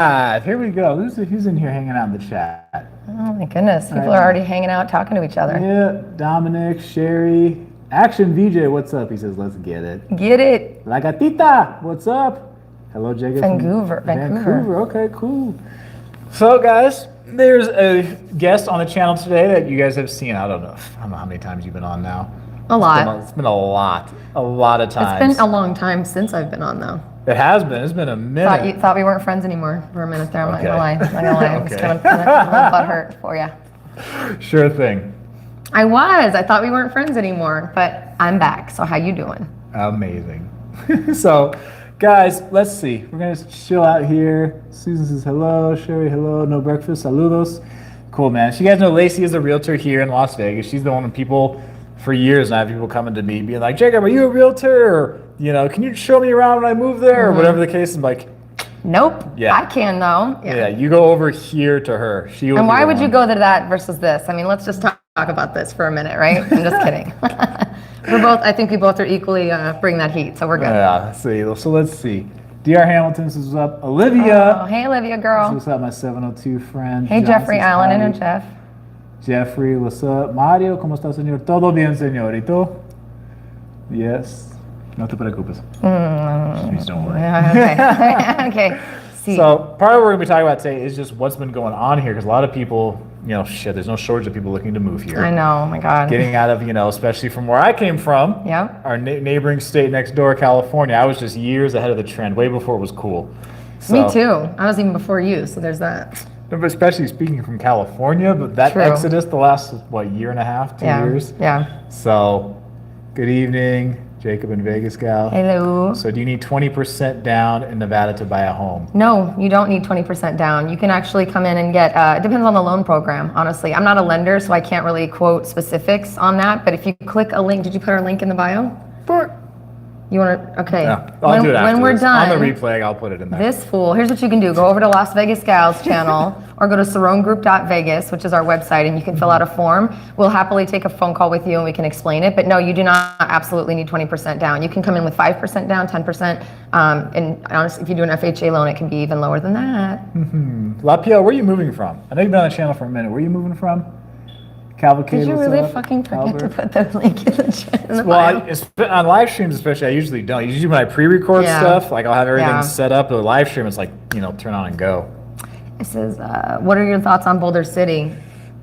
Here we go. Who's in here hanging out in the chat? Oh my goodness. People are already hanging out, talking to each other. Yeah, Dominic, Sherry. Action VJ, what's up? He says, let's get it. Get it. La Gatita, what's up? Hello, Jacob. Vancouver. Okay, cool. So, guys, there's a guest on the channel today that you guys have seen. I don't know how many times you've been on now. A lot. It's been a lot of times. It's been a long time since I've been on, though. It has been. It's been a minute. Thought we weren't friends anymore for a minute there. I'm not gonna lie. I'm just kind of a little butthurt for you. Sure thing. I thought we weren't friends anymore, but I'm back. So how you doing? Amazing. So, guys, let's see. We're gonna chill out here. Susan says hello. Sherry, hello. No breakfast. Saludos. Cool, man. So you guys know Laci is a realtor here in Las Vegas. She's the one of people for years, and I have people coming to me being like, Jacob, are you a realtor? Or, can you show me around when I move there? Or whatever the case. I'm like, nope. Yeah. I can though. Yeah, you go over here to her. And why would you go to that versus this? I mean, let's just talk about this for a minute, right? I'm just kidding. I think we both are equally bring that heat, so we're good. Yeah, so let's see. DR Hamilton says, what's up? Olivia. Oh, hey, Olivia, girl. What's up, my 702 friend? Hey, Jeffrey Allen and Jeff. Jeffrey, what's up? Mario, ¿cómo está, señor? Todo bien, señorito. Yes. No te preocupes. Please don't worry. Okay. Okay. See. So part of what we're going to be talking about today is just what's been going on here, because a lot of people, there's no shortage of people looking to move here. I know, oh my God. Getting out of, especially from where I came from, our neighboring state next door, California. I was just years ahead of the trend, way before it was cool. So, me too. I was even before you, so there's that. Especially speaking from California, but that exodus the last, year and a half, 2 years? Yeah. So, good evening, Jacob and Vegas gal. Hello. So do you need 20% down in Nevada to buy a home? No, you don't need 20% down. You can actually come in and get, it depends on the loan program, honestly. I'm not a lender, so I can't really quote specifics on that, but if you click a link, did you put our link in the bio? You want to, okay. Yeah, I'll do it after when we're this. done. On the replay, I'll put it in there. This fool, here's what you can do. Go over to Las Vegas Gals channel or go to SaronGroup.Vegas, which is our website, and you can fill out a form. We'll happily take a phone call with you and we can explain it. But no, you do not absolutely need 20% down. You can come in with 5% down, 10%. And honestly, if you do an FHA loan, it can be even lower than that. Lapio, where are you moving from? I know you've been on the channel for a minute. Where are you moving from? Cavalcade, did you really fucking forget to put the link in the chat? Well, on live streams especially, I usually don't. Usually when I pre-record stuff, I'll have everything set up. But live stream, it's turn on and go. It says, what are your thoughts on Boulder City?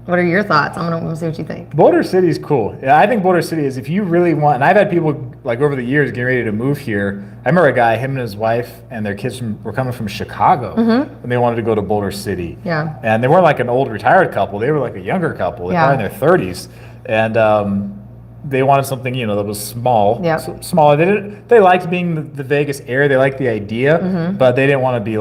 What are your thoughts? I want to see what you think. Boulder City is cool. Yeah, I think Boulder City is, if you really want, and I've had people over the years getting ready to move here. I remember a guy, him and his wife and their kids were coming from Chicago, and they wanted to go to Boulder City. Yeah. And they weren't an old retired couple. They were a younger couple. They were probably in their 30s. And they wanted something, that was small. Yeah. Smaller. They liked being the Vegas area. They liked the idea, but they didn't want to be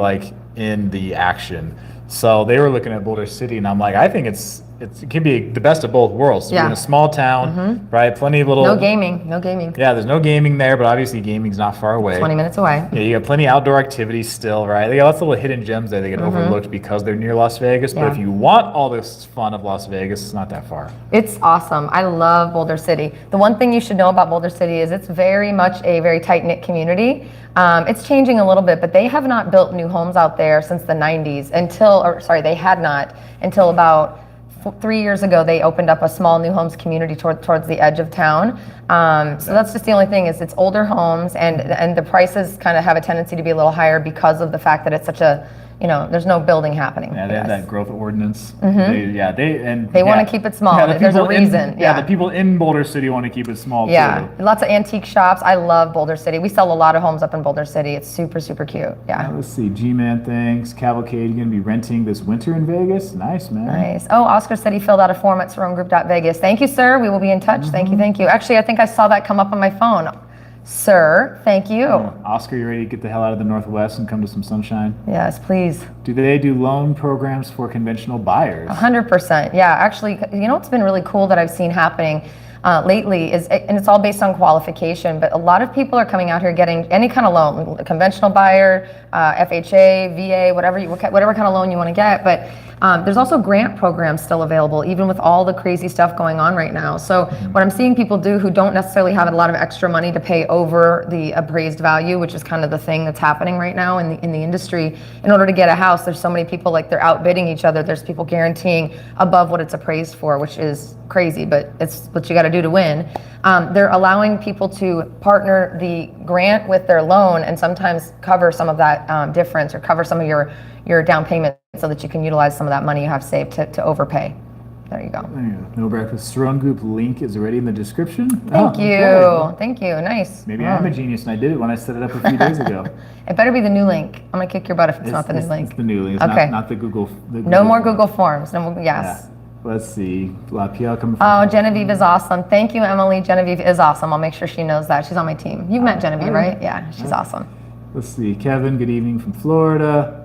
in the action. So they were looking at Boulder City, and I'm like, I think it can be the best of both worlds. So you're in a small town, right? Plenty of little... No gaming. Yeah, there's no gaming there, but obviously gaming's not far away. 20 minutes away. Yeah, you got plenty of outdoor activities still, right? They got lots of little hidden gems there. They get overlooked because they're near Las Vegas. But if you want all this fun of Las Vegas, it's not that far. It's awesome. I love Boulder City. The one thing you should know about Boulder City is it's very much a very tight-knit community. It's changing a little bit, but they have not built new homes out there since the 90s they had not until about 3 years ago. They opened up a small new homes community towards the edge of town. So that's just the only thing is it's older homes and the prices kind of have a tendency to be a little higher because of the fact that it's such a, there's no building happening. Yeah, they have that growth ordinance. They want to keep it small. There's a reason. The people in Boulder City want to keep it small too. Lots of antique shops. I love Boulder City. We sell a lot of homes up in Boulder City. It's super, super cute. Yeah. Let's see. G-Man, thanks. Cavalcade, you're going to be renting this winter in Vegas? Nice, man. Nice. Oh, Oscar said he filled out a form at SaronGroup.Vegas. Thank you, sir. We will be in touch. Thank you. Actually, I think I saw that come up on my phone. Sir, thank you. Oscar, you ready to get the hell out of the Northwest and come to some sunshine? Yes, please. Do they do loan programs for conventional buyers? 100%. Yeah, actually, what's been really cool that I've seen happening? lately is, and it's all based on qualification, but a lot of people are coming out here getting any kind of loan, conventional buyer, FHA, VA, whatever kind of loan you want to get. But there's also grant programs still available, even with all the crazy stuff going on right now. So what I'm seeing people do who don't necessarily have a lot of extra money to pay over the appraised value, which is kind of the thing that's happening right now in the industry, in order to get a house, there's so many people, like, they're outbidding each other. There's people guaranteeing above what it's appraised for, which is crazy, but it's what you got to do to win. They're allowing people to partner the grant with their loan and sometimes cover some of that difference, or cover some of your down payment, so that you can utilize some of that money you have saved to overpay. There you go. No breakfast. Throne Group link is already in the description. Thank you. Okay. Thank you. Nice. Maybe I'm a genius and I did it when I set it up a few days ago. It better be the new link. I'm going to kick your butt if it's not the new link. It's the new link. It's okay. not the Google. No more Google Forms. No more, yes. Yeah. Let's see. Lapierre coming from. Oh, Genevieve is awesome. Thank you, Emily. Genevieve is awesome. I'll make sure she knows that. She's on my team. You've met Genevieve, right? Yeah, she's awesome. Let's see. Kevin, good evening from Florida.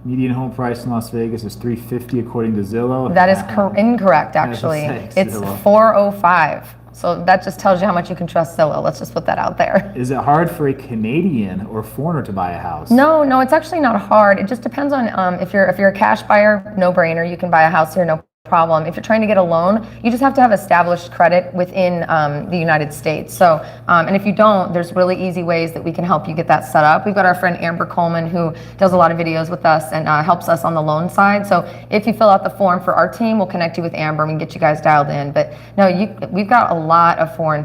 Median home price in Las Vegas is $350 according to Zillow. That is incorrect, actually. It's $405. So that just tells you how much you can trust Zillow. Let's just put that out there. Is it hard for a Canadian or foreigner to buy a house? No, it's actually not hard. It just depends on if you're a cash buyer, no brainer. You can buy a house here, no problem. If you're trying to get a loan, you just have to have established credit within the United States. So, and if you don't, there's really easy ways that we can help you get that set up. We've got our friend Amber Coleman, who does a lot of videos with us and helps us on the loan side. So if you fill out the form for our team, we'll connect you with Amber and we can get you guys dialed in. But no, we've got a lot of foreign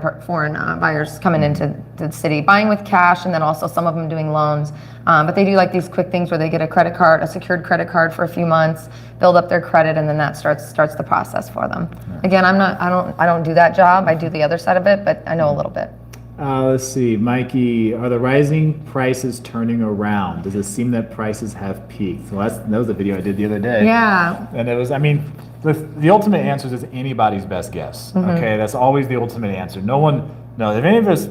buyers coming into the city, buying with cash, and then also some of them doing loans. But they do like these quick things where they get a secured credit card for a few months, build up their credit, and then that starts the process for them. Again, I don't do that job. I do the other side of it, but I know a little bit. Let's see, Mikey, are the rising prices turning around? Does it seem that prices have peaked? Well, that was a video I did the other day. Yeah. And it was, the ultimate answer is anybody's best guess. Mm-hmm. Okay, that's always the ultimate answer. If any of us,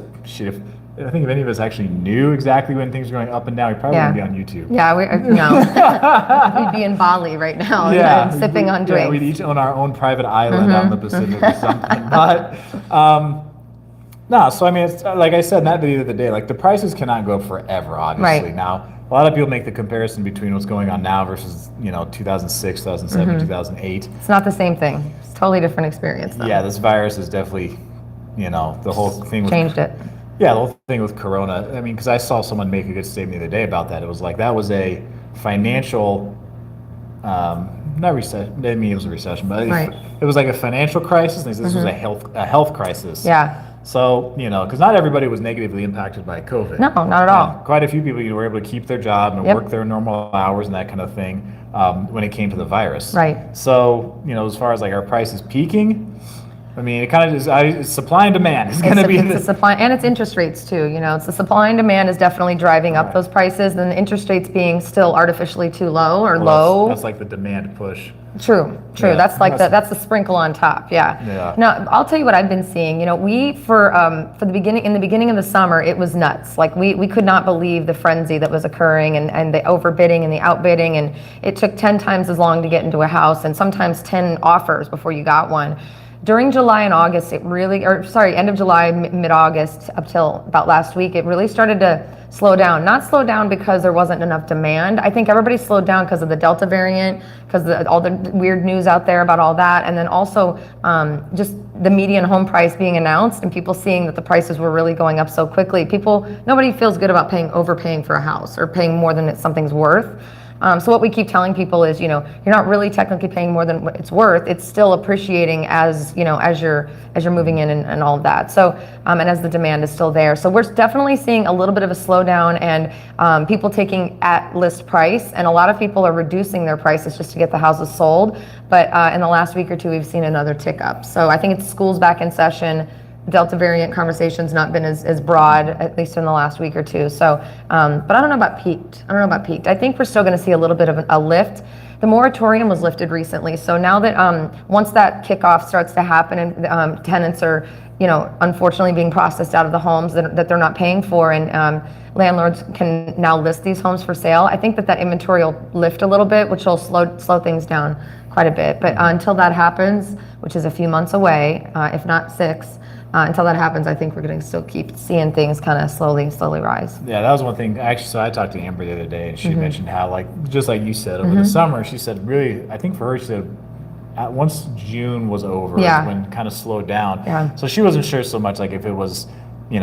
I think if any of us actually knew exactly when things were going up and down, we probably wouldn't be on YouTube. Yeah, we'd be in Bali right now, sipping on drinks. Yeah, we'd each own our own private island out in the Pacific or something. But it's like I said in that video the other day, like the prices cannot go up forever, obviously. Right. Now, a lot of people make the comparison between what's going on now versus 2006, 2007, 2008. It's not the same thing. It's a totally different experience, though. Yeah, this virus is definitely, the whole thing changed it. Yeah, the whole thing with Corona. Because I saw someone make a good statement the other day about that. It was like that was a financial, not recession. It was a recession, but it was like a financial crisis. And this was a health crisis. Yeah. So because not everybody was negatively impacted by COVID. No, not at all. Quite a few people were able to keep their job and work their normal hours and that kind of thing when it came to the virus. Right. So as far as like our prices peaking. It kind of is supply and demand. It's going to be the supply, and it's interest rates too. It's the supply and demand is definitely driving up those prices, and the interest rates being still artificially too low or low. That's like the demand push. True. Yeah, that's the sprinkle on top. Yeah. Now I'll tell you what I've been seeing. We for the beginning of the summer, it was nuts. Like we could not believe the frenzy that was occurring and the overbidding and the outbidding, and it took 10 times as long to get into a house, and sometimes 10 offers before you got one. During July and August, end of July, mid-August, up till about last week, it really started to slow down. Not slow down because there wasn't enough demand. I think everybody slowed down because of the Delta variant, because all the weird news out there about all that, and then also just the median home price being announced and people seeing that the prices were really going up so quickly. Nobody feels good about overpaying for a house or paying more than something's worth. So what we keep telling people is, you're not really technically paying more than what it's worth. It's still appreciating as you're moving in and all of that. So, and as the demand is still there. So we're definitely seeing a little bit of a slowdown and people taking at list price, and a lot of people are reducing their prices just to get the houses sold. But in the last week or two, we've seen another tick up. So I think it's school's back in session. Delta variant conversation's not been as broad, at least in the last week or two. So, but I don't know about peaked. I think we're still going to see a little bit of a lift. The moratorium was lifted recently. So now that once that kickoff starts to happen and tenants are, unfortunately being processed out of the homes that they're not paying for, and landlords can now list these homes for sale, I think that inventory will lift a little bit, which will slow things down quite a bit. But until that happens, which is a few months away, if not 6, until that happens, I think we're going to still keep seeing things kind of slowly rise. Yeah, that was one thing. Actually, so I talked to Amber the other day, and she mentioned how, like, just like you said, over the summer, she said, really, I think for her, she said, once June was over, is when it kind of slowed down. Yeah. So she wasn't sure so much, like, if it was,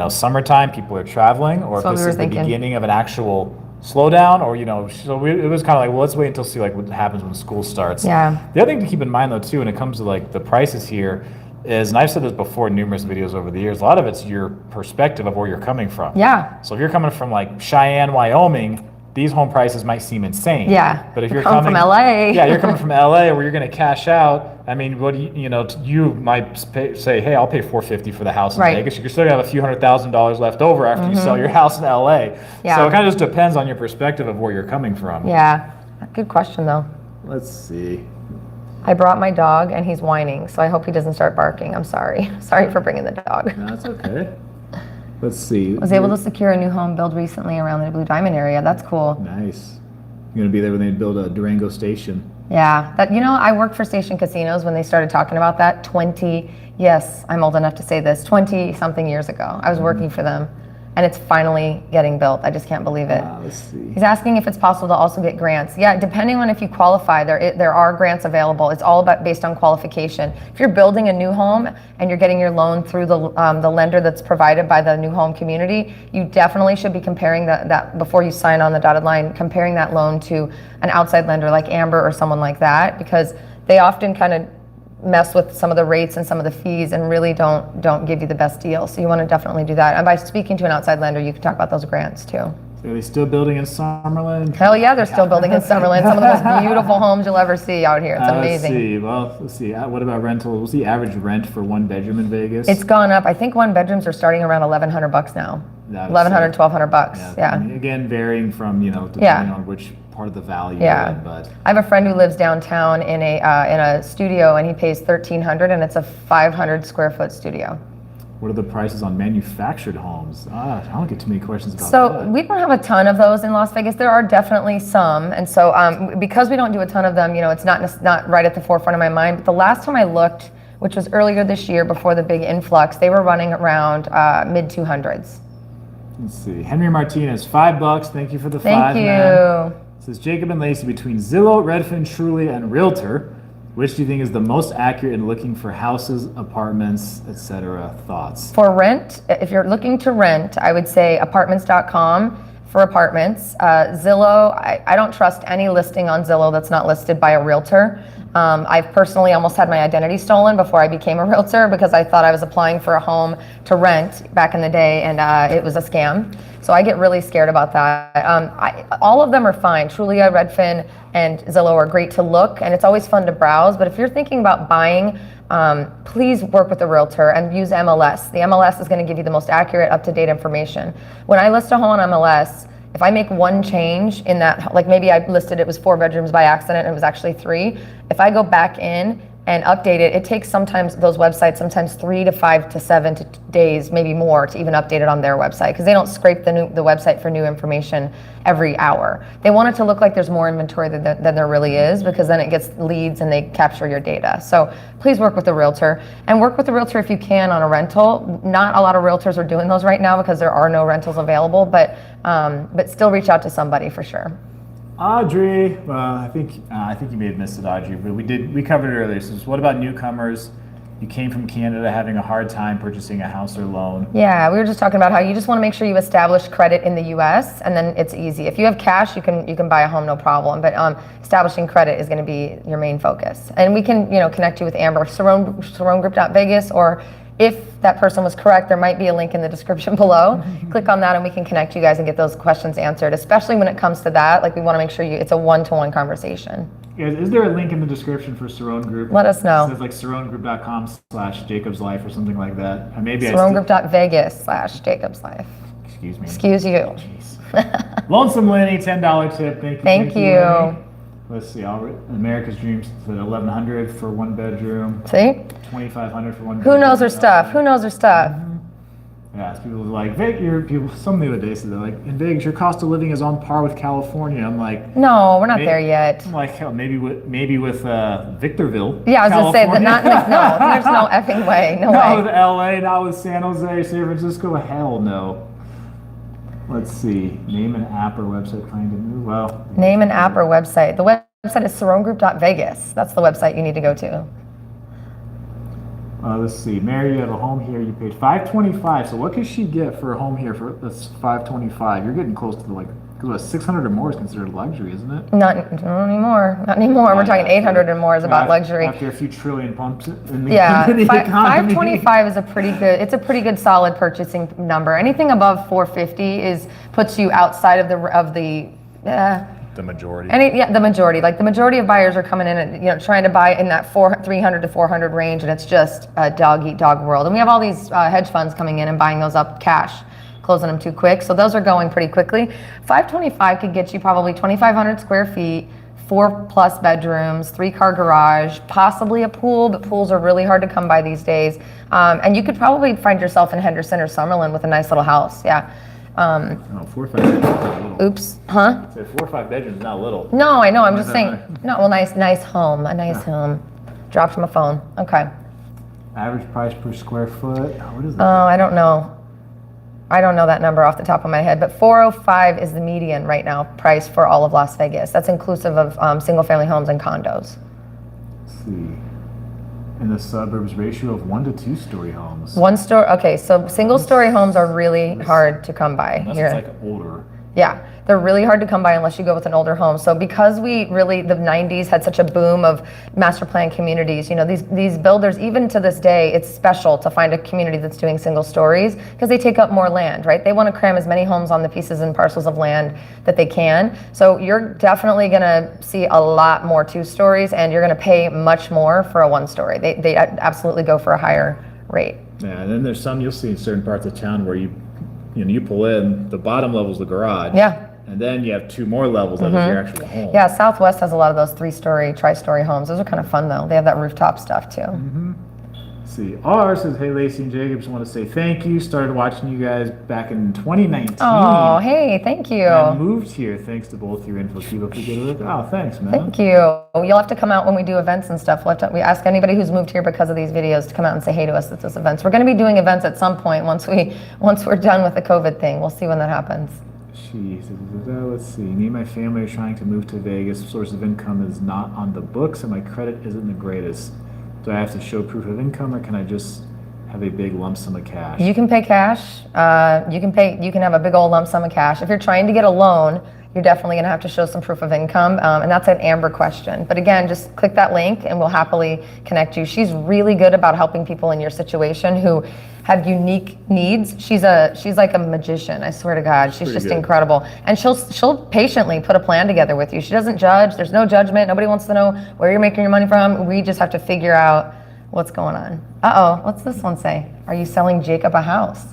summertime, people are traveling, or if this is the beginning of an actual slowdown, or, it was kind of like, well, let's wait until see, like, what happens when school starts. Yeah. The other thing to keep in mind, though, too, when it comes to, like, the prices here, is, and I've said this before in numerous videos over the years, a lot of it's your perspective of where you're coming from. Yeah. So if you're coming from like Cheyenne, Wyoming, these home prices might seem insane. Yeah. But if you're coming from LA. Yeah, you're coming from LA where you're going to cash out. I mean, what do you might say, hey, I'll pay $450 for the house in Vegas. You're still going to have a few $100,000 left over after you sell your house in LA. Yeah. So it kind of just depends on your perspective of where you're coming from. Yeah. Good question, though. Let's see. I brought my dog and he's whining, so I hope he doesn't start barking. I'm sorry. Sorry for bringing the dog. No, that's okay. Let's see. I was able to secure a new home build recently around the Blue Diamond area. That's cool. Nice. You're going to be there when they build a Durango station. Yeah. I worked for Station Casinos when they started talking about that yes, I'm old enough to say this, 20-something years ago. I was working for them. And it's finally getting built. I just can't believe it. Let's see. He's asking if it's possible to also get grants. Yeah, depending on if you qualify, there are grants available. It's all based on qualification. If you're building a new home and you're getting your loan through the lender that's provided by the new home community, you definitely should be comparing that before you sign on the dotted line, comparing that loan to an outside lender like Amber or someone like that, because they often kind of mess with some of the rates and some of the fees and really don't give you the best deal. So you want to definitely do that. And by speaking to an outside lender, you can talk about those grants too. Are they still building in Summerlin? Hell yeah, they're still building in Summerlin. Some of the most beautiful homes you'll ever see out here. It's amazing. Let's see. What about rental? What's the average rent for one bedroom in Vegas? It's gone up. I think one bedrooms are starting around $1,100 now. $1,100, $1,200. Yeah. I mean, again, varying from depending on which part of the value. But I have a friend who lives downtown in a studio, and he pays $1,300, and it's a 500 square foot studio. What are the prices on manufactured homes? I don't get too many questions about that. So we don't have a ton of those in Las Vegas. There are definitely some, and so because we don't do a ton of them, it's not right at the forefront of my mind. But the last time I looked, which was earlier this year before the big influx, they were running around mid 200s. Let's see. Henry Martinez, $5. Thank you for the $5. Thank you. Man. It says Jacob and Laci, between Zillow, Redfin, Truly, and Realtor, which do you think is the most accurate in looking for houses, apartments, etc.? Thoughts? For rent, if you're looking to rent, I would say apartments.com for apartments. Zillow, I don't trust any listing on Zillow that's not listed by a realtor. I've personally almost had my identity stolen before I became a realtor because I thought I was applying for a home to rent back in the day, and it was a scam. So I get really scared about that. All of them are fine. Trulia, Redfin, and Zillow are great to look, and it's always fun to browse. But if you're thinking about buying, please work with a realtor and use MLS. The MLS is going to give you the most accurate, up-to-date information. When I list a home on MLS, if I make one change in that, like maybe I listed it was 4 bedrooms by accident and it was actually 3, if I go back in and update it, it takes sometimes those websites, sometimes 3 to 5 to 7 days, maybe more, to even update it on their website, because they don't scrape the website for new information every hour. They want it to look like there's more inventory than there really is, because then it gets leads and they capture your data. So please work with a realtor, and work with a realtor if you can on a rental. Not a lot of realtors are doing those right now because there are no rentals available, but still reach out to somebody for sure. Audrey, well, I think you may have missed it, Audrey, but we covered it earlier. So what about newcomers? You came from Canada having a hard time purchasing a house or loan. Yeah, we were just talking about how you just want to make sure you establish credit in the U.S. and then it's easy. If you have cash, you can buy a home, no problem. But establishing credit is going to be your main focus. And we can connect you with Amber, SaronGroup.Vegas, or if that person was correct, there might be a link in the description below. Click on that and we can connect you guys and get those questions answered, especially when it comes to that. Like, we want to make sure it's a one-to-one conversation. Guys, is there a link in the description for Saron Group? Let us know. It says like sarongroup.com/JacobsLife or something like that. And maybe SaronGroup.Vegas/JacobsLife. Excuse me. Excuse you. Lonesome Lenny, $10 tip. Thank you. Thank you. Let's see. America's Dreams said $1,100 for 1 bedroom. See? $2,500 for 1 bedroom. Who knows her stuff? Who knows her stuff? Yeah, it's people like people. Some the other day said they're like, in Vegas, your cost of living is on par with California. I'm like, No, we're not there yet. I'm like, hell, maybe with Victorville. Yeah, I was gonna say that. Not no. There's no effing way. No Not way. with LA, not with San Jose, San Francisco. Hell no. Let's see. Name an app or website planning to move. Well, Name an app or website. The website is sarongroup.vegas. That's the website you need to go to. Let's see. Mary, you have a home here. You paid $525. So what could she get for a home here for that's $525? You're getting close to the because 600 or more is considered luxury, isn't it? Not anymore. Not anymore. We're talking 800 or more is about luxury. After a few trillion pumps in the, Yeah, in the economy. 525 is a pretty good. It's a pretty good solid purchasing number. Anything above 450 puts you outside of the. The majority. The majority. Like the majority of buyers are coming in and trying to buy in that 300 to 400 range, and it's just a dog eat dog world. And we have all these hedge funds coming in and buying those up cash, closing them too quick. So those are going pretty quickly. 525 could get you probably 2,500 square feet, 4+ bedrooms, 3-car garage, possibly a pool, but pools are really hard to come by these days. And you could probably find yourself in Henderson or Summerlin with a nice little house. Yeah. 4 or 5 bedrooms is not little. Oops, huh? I said 4 or 5 bedrooms is not little. No, I know. I'm just saying. No, well, nice home, a nice home. Dropped my phone. Okay. Average price per square foot. What is that? Oh, I don't know. I don't know that number off the top of my head, but 405 is the median right now price for all of Las Vegas. That's inclusive of single-family homes and condos. Let's see. In the suburbs, ratio of 1 to 2-story homes. Okay, so single-story homes are really hard to come by Unless here. it's like older. Yeah, they're really hard to come by unless you go with an older home. So because the 90s had such a boom of master plan communities, these builders, even to this day, it's special to find a community that's doing single stories because they take up more land, right? They want to cram as many homes on the pieces and parcels of land that they can. So you're definitely going to see a lot more 2 stories, and you're going to pay much more for a 1-story. They absolutely go for a higher rate. Yeah, and then there's some you'll see in certain parts of town where you pull in, the bottom level is the garage. Yeah. And then you have 2 more levels that is your actual home. Yeah, Southwest has a lot of those 3-story, tri-story homes. Those are kind of fun though. They have that rooftop stuff too. Let's see. R says, hey, Laci and Jacob, just want to say thank you. Started watching you guys back in 2019. Oh, hey, thank you. I moved here thanks to both your info. Keep up the good work. Oh, thanks, man. Thank you. You'll have to come out when we do events and stuff. We ask anybody who's moved here because of these videos to come out and say hey to us at those events. We're going to be doing events at some point once we're done with the COVID thing. We'll see when that happens. She says, let's see. Me and my family are trying to move to Vegas. Source of income is not on the books, and my credit isn't the greatest. Do I have to show proof of income, or can I just have a big lump sum of cash? You can pay cash. You can have a big old lump sum of cash. If you're trying to get a loan, you're definitely going to have to show some proof of income, and that's an Amber question. But again, just click that link and we'll happily connect you. She's really good about helping people in your situation who have unique needs. She's like a magician, I swear to God. She's just incredible. And she'll patiently put a plan together with you. She doesn't judge. There's no judgment. Nobody wants to know where you're making your money from. We just have to figure out what's going on. What's this one say? Are you selling Jacob a house?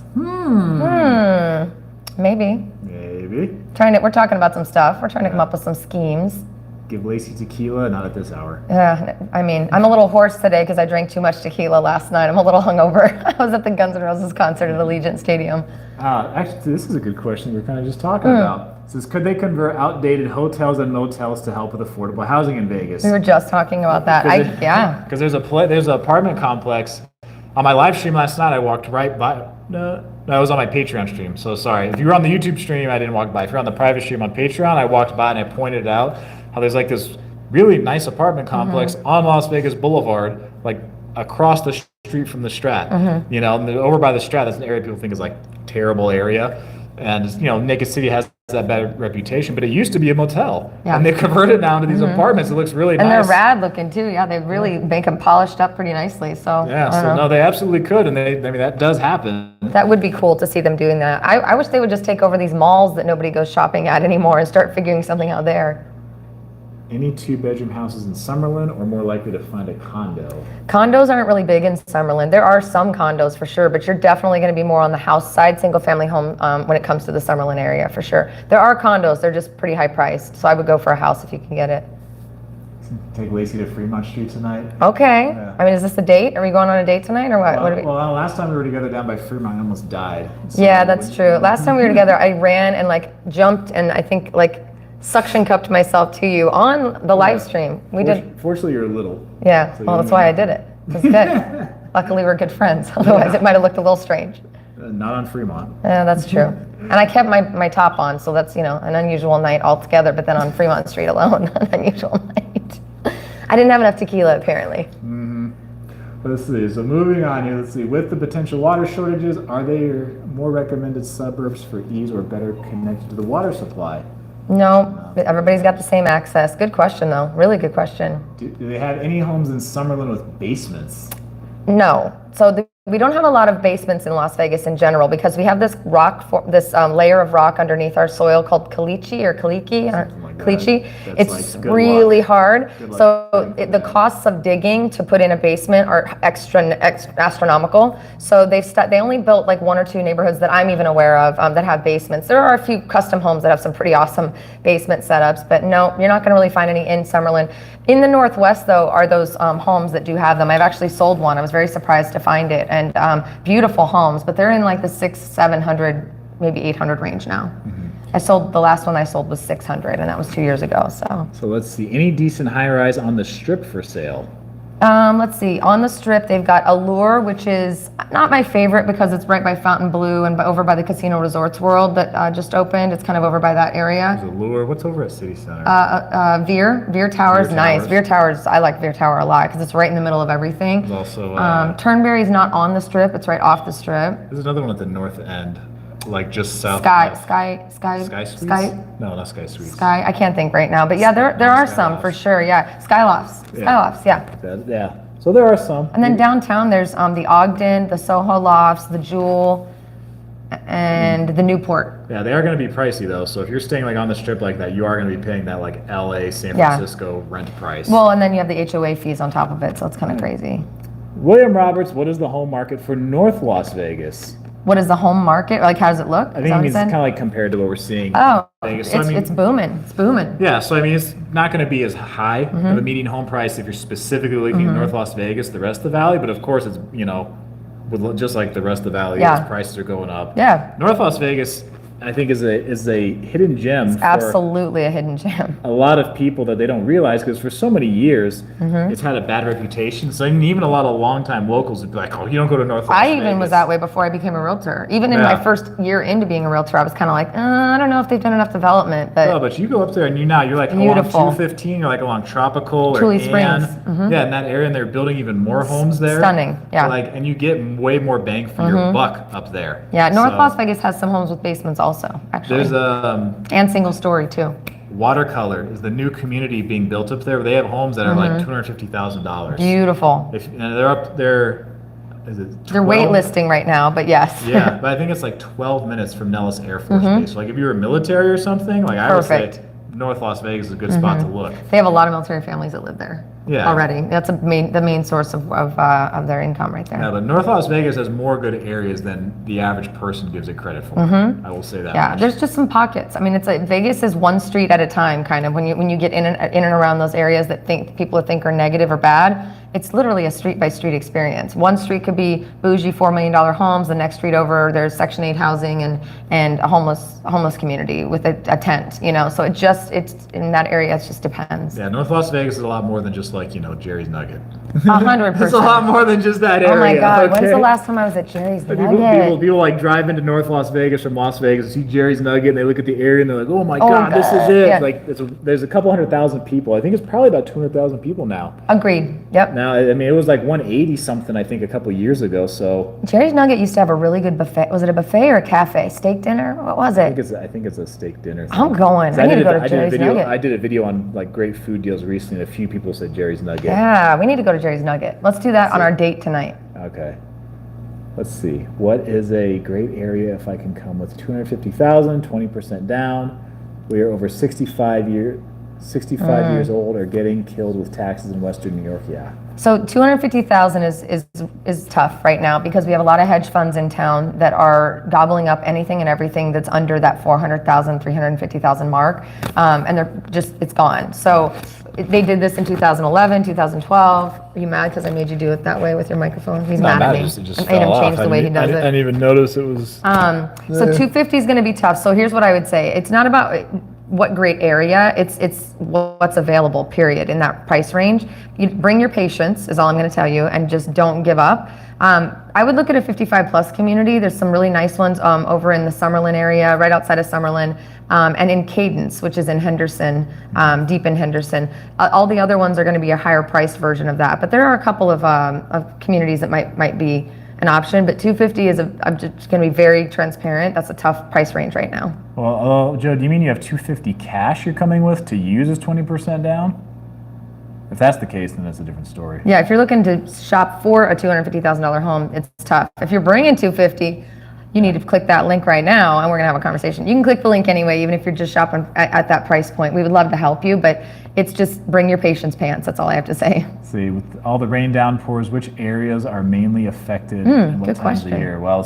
Maybe. We're talking about some stuff. We're trying to come up with some schemes. Give Laci tequila, not at this hour. Yeah, I mean, I'm a little hoarse today because I drank too much tequila last night. I'm a little hungover. I was at the Guns N' Roses concert at Allegiant Stadium. Actually, this is a good question we were kind of just talking about. It says, could they convert outdated hotels and motels to help with affordable housing in Vegas? We were just talking about that. Because there's an apartment complex. On my live stream last night, I walked right by. No, it was on my Patreon stream. So sorry. If you were on the YouTube stream, I didn't walk by. If you're on the private stream on Patreon, I walked by and I pointed out how there's like this really nice apartment complex on Las Vegas Boulevard, like across the street from the Strat. And over by the Strat, that's an area people think is like terrible area. And Naked City has that bad reputation, but it used to be a motel. Yeah. And they converted it now into these apartments. It looks really nice. And they're rad looking too. Yeah, they really make them polished up pretty nicely. So no, they absolutely could, and that does happen. That would be cool to see them doing that. I wish they would just take over these malls that nobody goes shopping at anymore and start figuring something out there. Any 2-bedroom houses in Summerlin, or more likely to find a condo? Condos aren't really big in Summerlin. There are some condos for sure, but you're definitely going to be more on the house side, single family home when it comes to the Summerlin area for sure. There are condos, they're just pretty high priced. So I would go for a house if you can get it. Take Laci to Fremont Street tonight. Okay. Yeah. I mean, is this a date? Are we going on a date tonight or what? Well, last time we were together down by Fremont, I almost died. So Yeah, that's true. Last time we were together, I ran and like jumped and I think like suction cupped myself to you on the live stream. We did. Fortunately, you're little. Yeah. So Well, that's why I did it. It was good. Luckily, we're good friends. Otherwise, it might have looked a little strange. Not on Fremont. Yeah, that's true. And I kept my top on, so that's, an unusual night altogether, but then on Fremont Street alone, an unusual night. I didn't have enough tequila, apparently. Let's see. So moving on here, let's see. With the potential water shortages, are there more recommended suburbs for ease or better connected to the water supply? No, everybody's got the same access. Good question, though. Really good question. Do they have any homes in Summerlin with basements? No. So we don't have a lot of basements in Las Vegas in general because we have this layer of rock underneath our soil called caliche or caliki. Caliche. It's like really hard. So the costs of digging to put in a basement are astronomical. So they only built like 1 or 2 neighborhoods that I'm even aware of that have basements. There are a few custom homes that have some pretty awesome basement setups, but no, you're not going to really find any in Summerlin. In the Northwest, though, are those homes that do have them. I've actually sold one. I was very surprised to find it, and beautiful homes, but they're in like the 600, 700, maybe 800 range now. The last one I sold was 600, and that was 2 years ago. So let's see, any decent high-rise on the Strip for sale? Let's see. On the Strip, they've got Allure, which is not my favorite because it's right by Fontainebleau and over by the Casino Resorts World that just opened. It's kind of over by that area. Allure. What's over at City Center? Veer Tower's nice. Veer Tower's, I like Veer Tower a lot because it's right in the middle of everything. There's also Turnberry's not on the Strip. It's right off the Strip. There's another one at the north end, like just south. Sky Suites? Sky. No, not Sky Suites. Sky. I can't think right now, but yeah, there are some for sure. Yeah, Skylofts. Skylofts. Yeah. Yeah. So there are some. And then downtown, there's the Ogden, the Soho Lofts, the Jewel, and the Newport. Yeah, they are going to be pricey though. So if you're staying like on the Strip like that, you are going to be paying that like LA, San Francisco rent price. Well, and then you have the HOA fees on top of it, so it's kind of crazy. William Roberts, what is the home market for North Las Vegas? What is the home market? Like, how does it look? I think it's kind of like compared to what we're seeing. Oh, in Vegas. So, it's booming. It's booming. Yeah, so I mean, it's not going to be as high of a median home price if you're specifically looking at North Las Vegas, the rest of the valley. But of course, it's with just like the rest of the valley, its prices are going up. Yeah. North Las Vegas, I think, is a hidden gem. It's absolutely a hidden gem. A lot of people that they don't realize because for so many years it's had a bad reputation. So even a lot of longtime locals would be like, "Oh, you don't go to North Las Vegas." I even was that way before I became a realtor. Even in my first year into being a realtor, I was kind of like, I don't know if they've done enough development. But you go up there and you're like beautiful. Along 215, you're like along Tropical or Truly Springs. Yeah, in that area, and they're building even more homes there. Stunning. Yeah. So and you get way more bang for your buck up there. Yeah, North Las Vegas has some homes with basements also, actually. And single story too. Watercolor is the new community being built up there. They have homes that are like $250,000. Beautiful. And they're up there. Is it 12? They're waitlisting right now, but yes. Yeah, but I think it's like 12 minutes from Nellis Air Force Base. So like if you were military or something, like I would say North Las Vegas is a good spot to look. They have a lot of military families that live there. Yeah. Already. That's the main source of their income right there. Yeah, but North Las Vegas has more good areas than the average person gives it credit for. I will say that. Yeah, much. there's just some pockets. I mean, it's like Vegas is one street at a time, kind of. When you get in and around those areas that people think are negative or bad, it's literally a street by street experience. One street could be bougie $4 million homes. The next street over, there's Section 8 housing and a homeless community with a tent. So it's in that area. It just depends. Yeah, North Las Vegas is a lot more than just like Jerry's Nugget. 100%. It's a lot more than just that area. Oh my God! When's the last time I was at Jerry's Nugget? People like drive into North Las Vegas from Las Vegas and see Jerry's Nugget, and they look at the area and they're like, "Oh my God, this is it!" Yeah. Like there's a couple 100,000 people. I think it's probably about 200,000 people now. Agreed. Yep. Now, I mean, it was like 180 something. I think a couple years ago. So Jerry's Nugget used to have a really good buffet. Was it a buffet or a cafe? Steak dinner? What was it? I think it's a steak dinner. I'm going. I need to go to Jerry's Nugget. I did a video on like great food deals recently. And a few people said Jerry's Nugget. Yeah, we need to go to Jerry's Nugget. Let's do that on our date tonight. Okay. Let's see. What is a great area if I can come with 250,000, 20% down? We are over 65 years. 65 years old are getting killed with taxes in Western New York. Yeah. So 250,000 is tough right now because we have a lot of hedge funds in town that are gobbling up anything and everything that's under that 400,000, 350,000 mark, and they're just, it's gone. So they did this in 2011, 2012. Are you mad because I made you do it that way with your microphone? He's mad at me. It just I made him fell change off. the way he does I it. didn't even notice it was. So 250 is going to be tough. So here's what I would say. It's not about what great area, it's what's available, period, in that price range. You bring your patience, is all I'm going to tell you, and just don't give up. I would look at a 55 plus community. There's some really nice ones over in the Summerlin area, right outside of Summerlin, and in Cadence, which is in Henderson, deep in Henderson. All the other ones are going to be a higher priced version of that, but there are a couple of communities that might be an option, but 250 is I'm just going to be very transparent. That's a tough price range right now. Well, Joe, do you mean you have 250 cash you're coming with to use as 20% down? If that's the case, then that's a different story. Yeah, if you're looking to shop for a $250,000 home, it's tough. If you're bringing 250, you need to click that link right now, and we're gonna have a conversation. You can click the link anyway, even if you're just shopping at that price point. We would love to help you, but it's just bring your patience pants. That's all I have to say. See, with all the rain downpours, which areas are mainly affected and what good times question. of year? Well,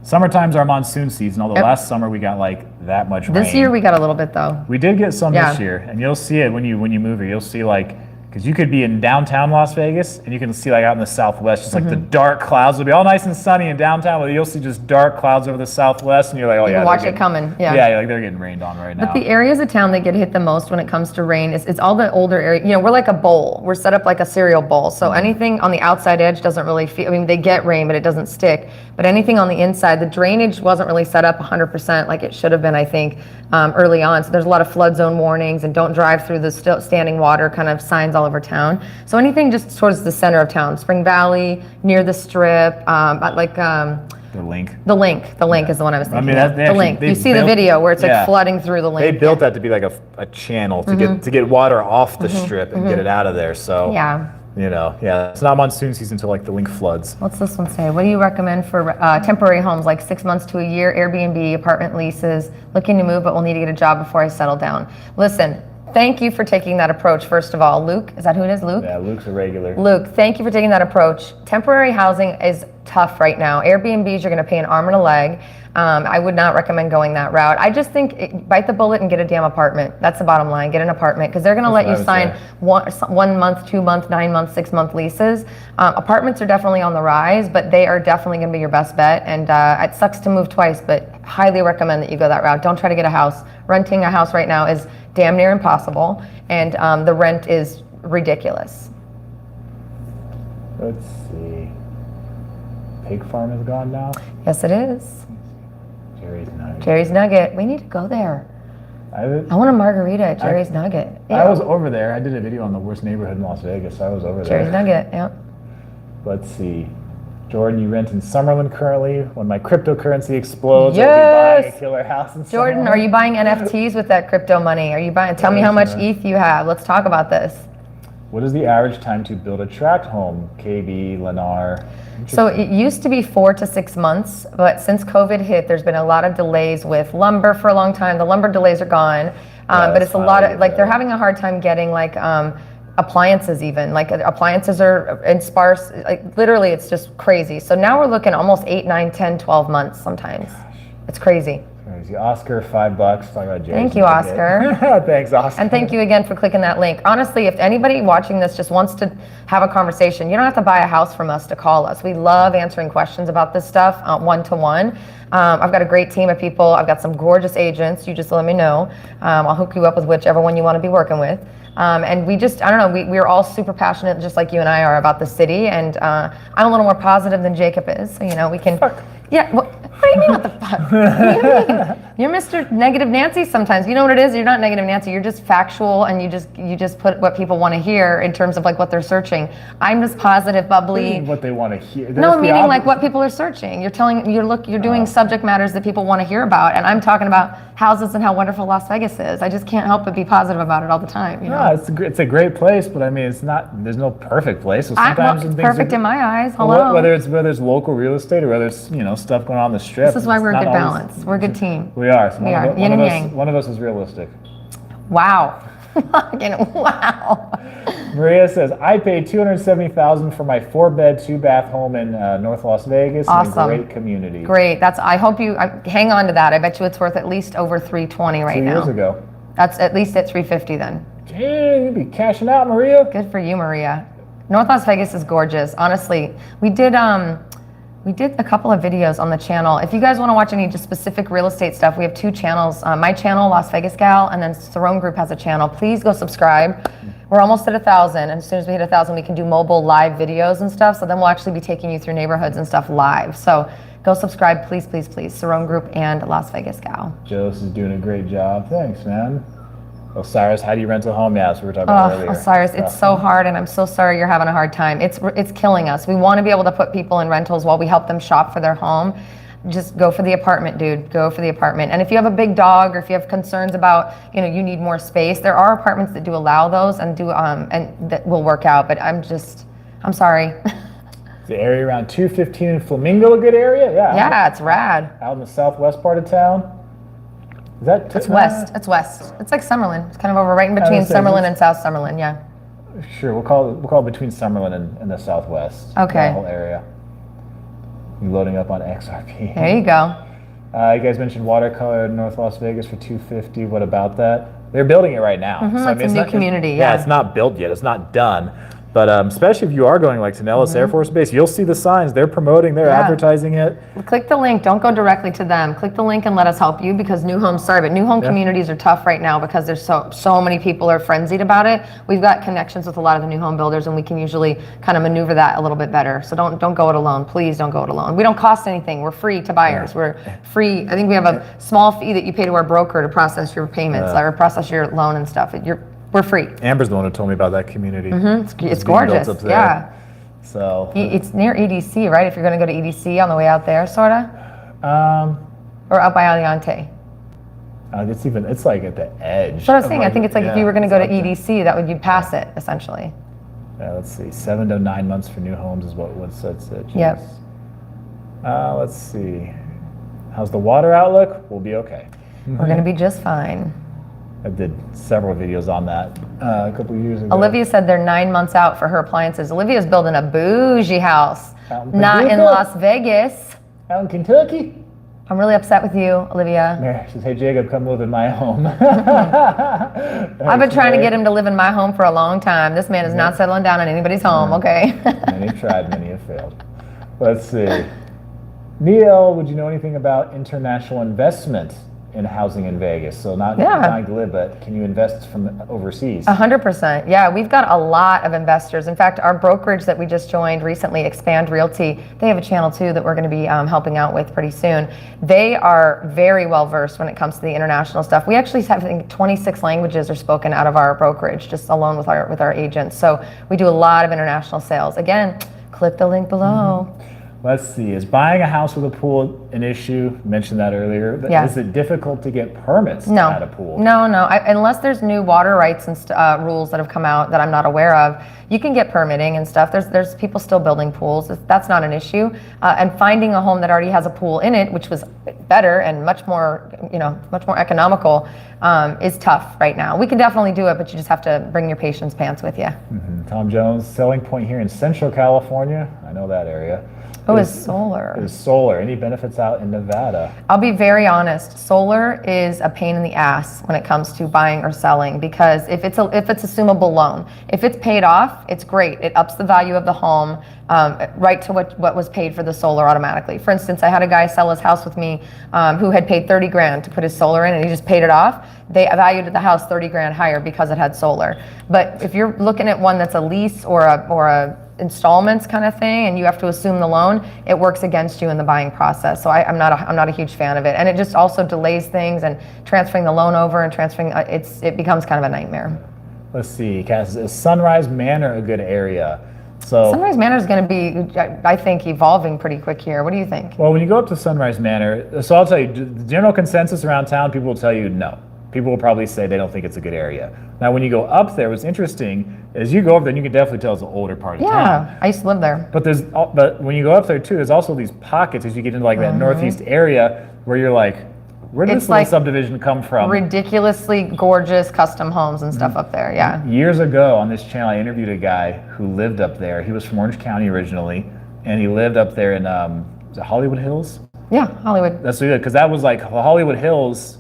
summertime's our monsoon season, although last summer we got like that much rain. This year we got a little bit though. We did get some this year, and you'll see it when you move here. You'll see like, because you could be in downtown Las Vegas, and you can see like out in the southwest, just like the dark clouds will be all nice and sunny in downtown, but you'll see just dark clouds over the southwest, and you're like, oh yeah, watch it coming. Yeah, you're like they're getting rained on right now. But the areas of town that get hit the most when it comes to rain is all the older areas. You know, we're like a bowl. We're set up like a cereal bowl. So anything on the outside edge doesn't really feel, I mean, they get rain, but it doesn't stick. But anything on the inside, the drainage wasn't really set up 100% like it should have been, I think, early on. So there's a lot of flood zone warnings and don't drive through the standing water kind of signs all over town. So anything just towards the center of town, Spring Valley, near the Strip, The link. The link is the one I was thinking. I mean, of. The link. You see the video where it's like flooding through the link. They built that to be like a channel to get water off the strip and get it out of there. So it's not monsoon season until like the link floods. What's this one say? What do you recommend for temporary homes, like 6 months to a year, Airbnb, apartment leases, looking to move but will need to get a job before I settle down? Listen. Thank you for taking that approach, first of all. Luke, is that who it is, Luke? Yeah, Luke's a regular. Luke, thank you for taking that approach. Temporary housing is tough right now. Airbnbs, you're gonna pay an arm and a leg. I would not recommend going that route. I just think bite the bullet and get a damn apartment. That's the bottom line, get an apartment, because they're gonna let you sign 1 month, 2 month, 9 month, 6 month leases. Apartments are definitely on the rise, but they are definitely gonna be your best bet. And it sucks to move twice, but highly recommend that you go that route. Don't try to get a house. Renting a house right now is damn near impossible, and the rent is ridiculous. Let's see. Pig farm is gone now? Yes, it is. Jerry's Nugget. We need to go there. I want a margarita at Jerry's Nugget. I was over there. I did a video on the worst neighborhood in Las Vegas. I was over there. Jerry's Nugget, yeah. Let's see. Jordan, you rent in Summerlin currently. When my cryptocurrency explodes, yes! I'll be buying a killer house in Summerlin. Jordan, are you buying NFTs with that crypto money? Are you buying? Tell me how much ETH you have. Let's talk about this. What is the average time to build a tract home? KB, Lennar. So it used to be 4 to 6 months, but since COVID hit, there's been a lot of delays with lumber for a long time. The lumber delays are gone, but it's a lot of, like, they're having a hard time getting, like, appliances even. Like, appliances are in sparse, like, literally it's just crazy. So now we're looking almost 8, 9, 10, 12 months sometimes. It's crazy. Oscar, $5. Talking about Jerry's Thank you, Oscar. Thanks, Oscar. And thank you again for clicking that link. Honestly, if anybody watching this just wants to have a conversation, you don't have to buy a house from us to call us. We love answering questions about this stuff one-to-one. I've got a great team of people. I've got some gorgeous agents. You just let me know. I'll hook you up with whichever one you want to be working with. And we just, I don't know, we're all super passionate, just like you and I are, about the city. And I'm a little more positive than Jacob is. So, you know, we can... Yeah, what do you mean what the fuck? What do you mean? You're Mr. Negative Nancy sometimes. You know what it is? You're not Negative Nancy. You're just factual, and you just put what people want to hear in terms of like what they're searching. I'm just positive, bubbly. What they want to hear. No, meaning like what people are searching. You're doing subject matters that people want to hear about, and I'm talking about houses and how wonderful Las Vegas is. I just can't help but be positive about it all the time. You know? It's a great place, but I mean, it's not. There's no perfect place. So sometimes it's perfect in my eyes. Hello. Whether it's local real estate or whether it's stuff going on the strip. This is why we're a good balance. We're a good team. We are. We are. Yin and yang. One of us is realistic. Wow. Fucking wow. Maria says, I paid $270,000 for my 4-bed, 2-bath home in North Las Vegas. Awesome. In a great community. Great. I hope you hang on to that. I bet you it's worth at least over $320 right now. 2 years ago. That's at least at $350 then. Dang, you'd be cashing out, Maria. Good for you, Maria. North Las Vegas is gorgeous. Honestly, we did a couple of videos on the channel. If you guys want to watch any just specific real estate stuff, we have 2 channels. My channel, Las Vegas Gal, and then Saron Group has a channel. Please go subscribe. We're almost at 1,000, and as soon as we hit 1,000, we can do mobile live videos and stuff. So then we'll actually be taking you through neighborhoods and stuff live. So go subscribe, please, please, please. Saron Group and Las Vegas Gal. Joe's is doing a great job. Thanks, man. Osiris, how do you rent a home? Yeah, that's what we were talking about earlier. Osiris, it's so hard, and I'm so sorry you're having a hard time. It's killing us. We want to be able to put people in rentals while we help them shop for their home. Just go for the apartment, dude. Go for the apartment. And if you have a big dog, or if you have concerns about, you need more space, there are apartments that do allow those and and that will work out. But I'm sorry. Is the area around 215 in Flamingo a good area? Yeah. Yeah, it's rad. Out in the southwest part of town. Is that? It's west. It's west. It's like Summerlin. It's kind of over right in between Summerlin and South Summerlin. Yeah. Sure, we'll call it between Summerlin and the southwest. Okay. That whole area. You loading up on XRP. There you go. You guys mentioned watercolor in North Las Vegas for $250. What about that? They're building it right now. So it's a new community. Yeah, it's not built yet. It's not done. But especially if you are going like to Nellis Air Force Base, you'll see the signs. They're promoting, they're advertising it. Click the link. Don't go directly to them. Click the link and let us help you, because new home communities are tough right now because there's so many people are frenzied about it. We've got connections with a lot of the new home builders, and we can usually kind of maneuver that a little bit better. So don't go it alone. Please don't go it alone. We don't cost anything. We're free to buyers. We're free. I think we have a small fee that you pay to our broker to process your payments or process your loan and stuff. We're free. Amber's the one who told me about that community. It's gorgeous. Yeah. So it's near EDC, right? If you're going to go to EDC on the way out there, sort of. Or out by Aliante. It's like at the edge. That's what I was saying. I think it's like if you were going to go to EDC, you'd pass it essentially. Yeah. Let's see. 7 to 9 months for new homes is what Westside said. Yep. Let's see. How's the water outlook? We'll be okay. We're going to be just fine. I did several videos on that a couple of years ago. Olivia said they're 9 months out for her appliances. Olivia's building a bougie house, not in Las Vegas. Out in Kentucky. I'm really upset with you, Olivia. Mary says, hey, Jacob, come live in my home. I've been trying to get him to live in my home for a long time. This man is not settling down in anybody's home, okay? Many have tried, many have failed. Let's see. Neil, would you know anything about international investment in housing in Vegas? So not trying to live, but can you invest from overseas? 100%. Yeah, we've got a lot of investors. In fact, our brokerage that we just joined recently, Expand Realty, they have a channel too that we're going to be helping out with pretty soon. They are very well versed when it comes to the international stuff. We actually have, I think, 26 languages are spoken out of our brokerage, just alone with our agents. So we do a lot of international sales. Again, click the link below. Let's see. Is buying a house with a pool an issue? You mentioned that earlier. Yeah. Is it difficult to get permits to add a pool? No. Unless there's new water rights and rules that have come out that I'm not aware of, you can get permitting and stuff. There's people still building pools. That's not an issue. And finding a home that already has a pool in it, which was better and much more economical, is tough right now. We can definitely do it, but you just have to bring your patience pants with you. Tom Jones, selling point here in Central California. I know that area. Is solar. Is solar. Any benefits out in Nevada? I'll be very honest. Solar is a pain in the ass when it comes to buying or selling, because if it's assumable loan, if it's paid off, it's great. It ups the value of the home right to what was paid for the solar automatically. For instance, I had a guy sell his house with me who had paid $30,000 to put his solar in, and he just paid it off. They valued the house $30,000 higher because it had solar. But if you're looking at one that's a lease or a installments kind of thing, and you have to assume the loan, it works against you in the buying process. So I'm not a huge fan of it, and it just also delays things, and transferring the loan over and transferring it becomes kind of a nightmare. Let's see, Cass, is Sunrise Manor a good area? So Sunrise Manor is going to be, I think, evolving pretty quick here. What do you think? Well, when you go up to Sunrise Manor, so I'll tell you, the general consensus around town, people will tell you no. People will probably say they don't think it's a good area. Now, when you go up there, what's interesting is you go up there and you can definitely tell it's an older part of town. Yeah, I used to live there. But when you go up there too, there's also these pockets as you get into like that northeast area where you're like, Where did this little subdivision come from? Ridiculously gorgeous custom homes and stuff up there, yeah. Years ago on this channel, I interviewed a guy who lived up there. He was from Orange County originally, and he lived up there in is it Hollywood Hills? Yeah, Hollywood. That's what he did, because that was like Hollywood Hills,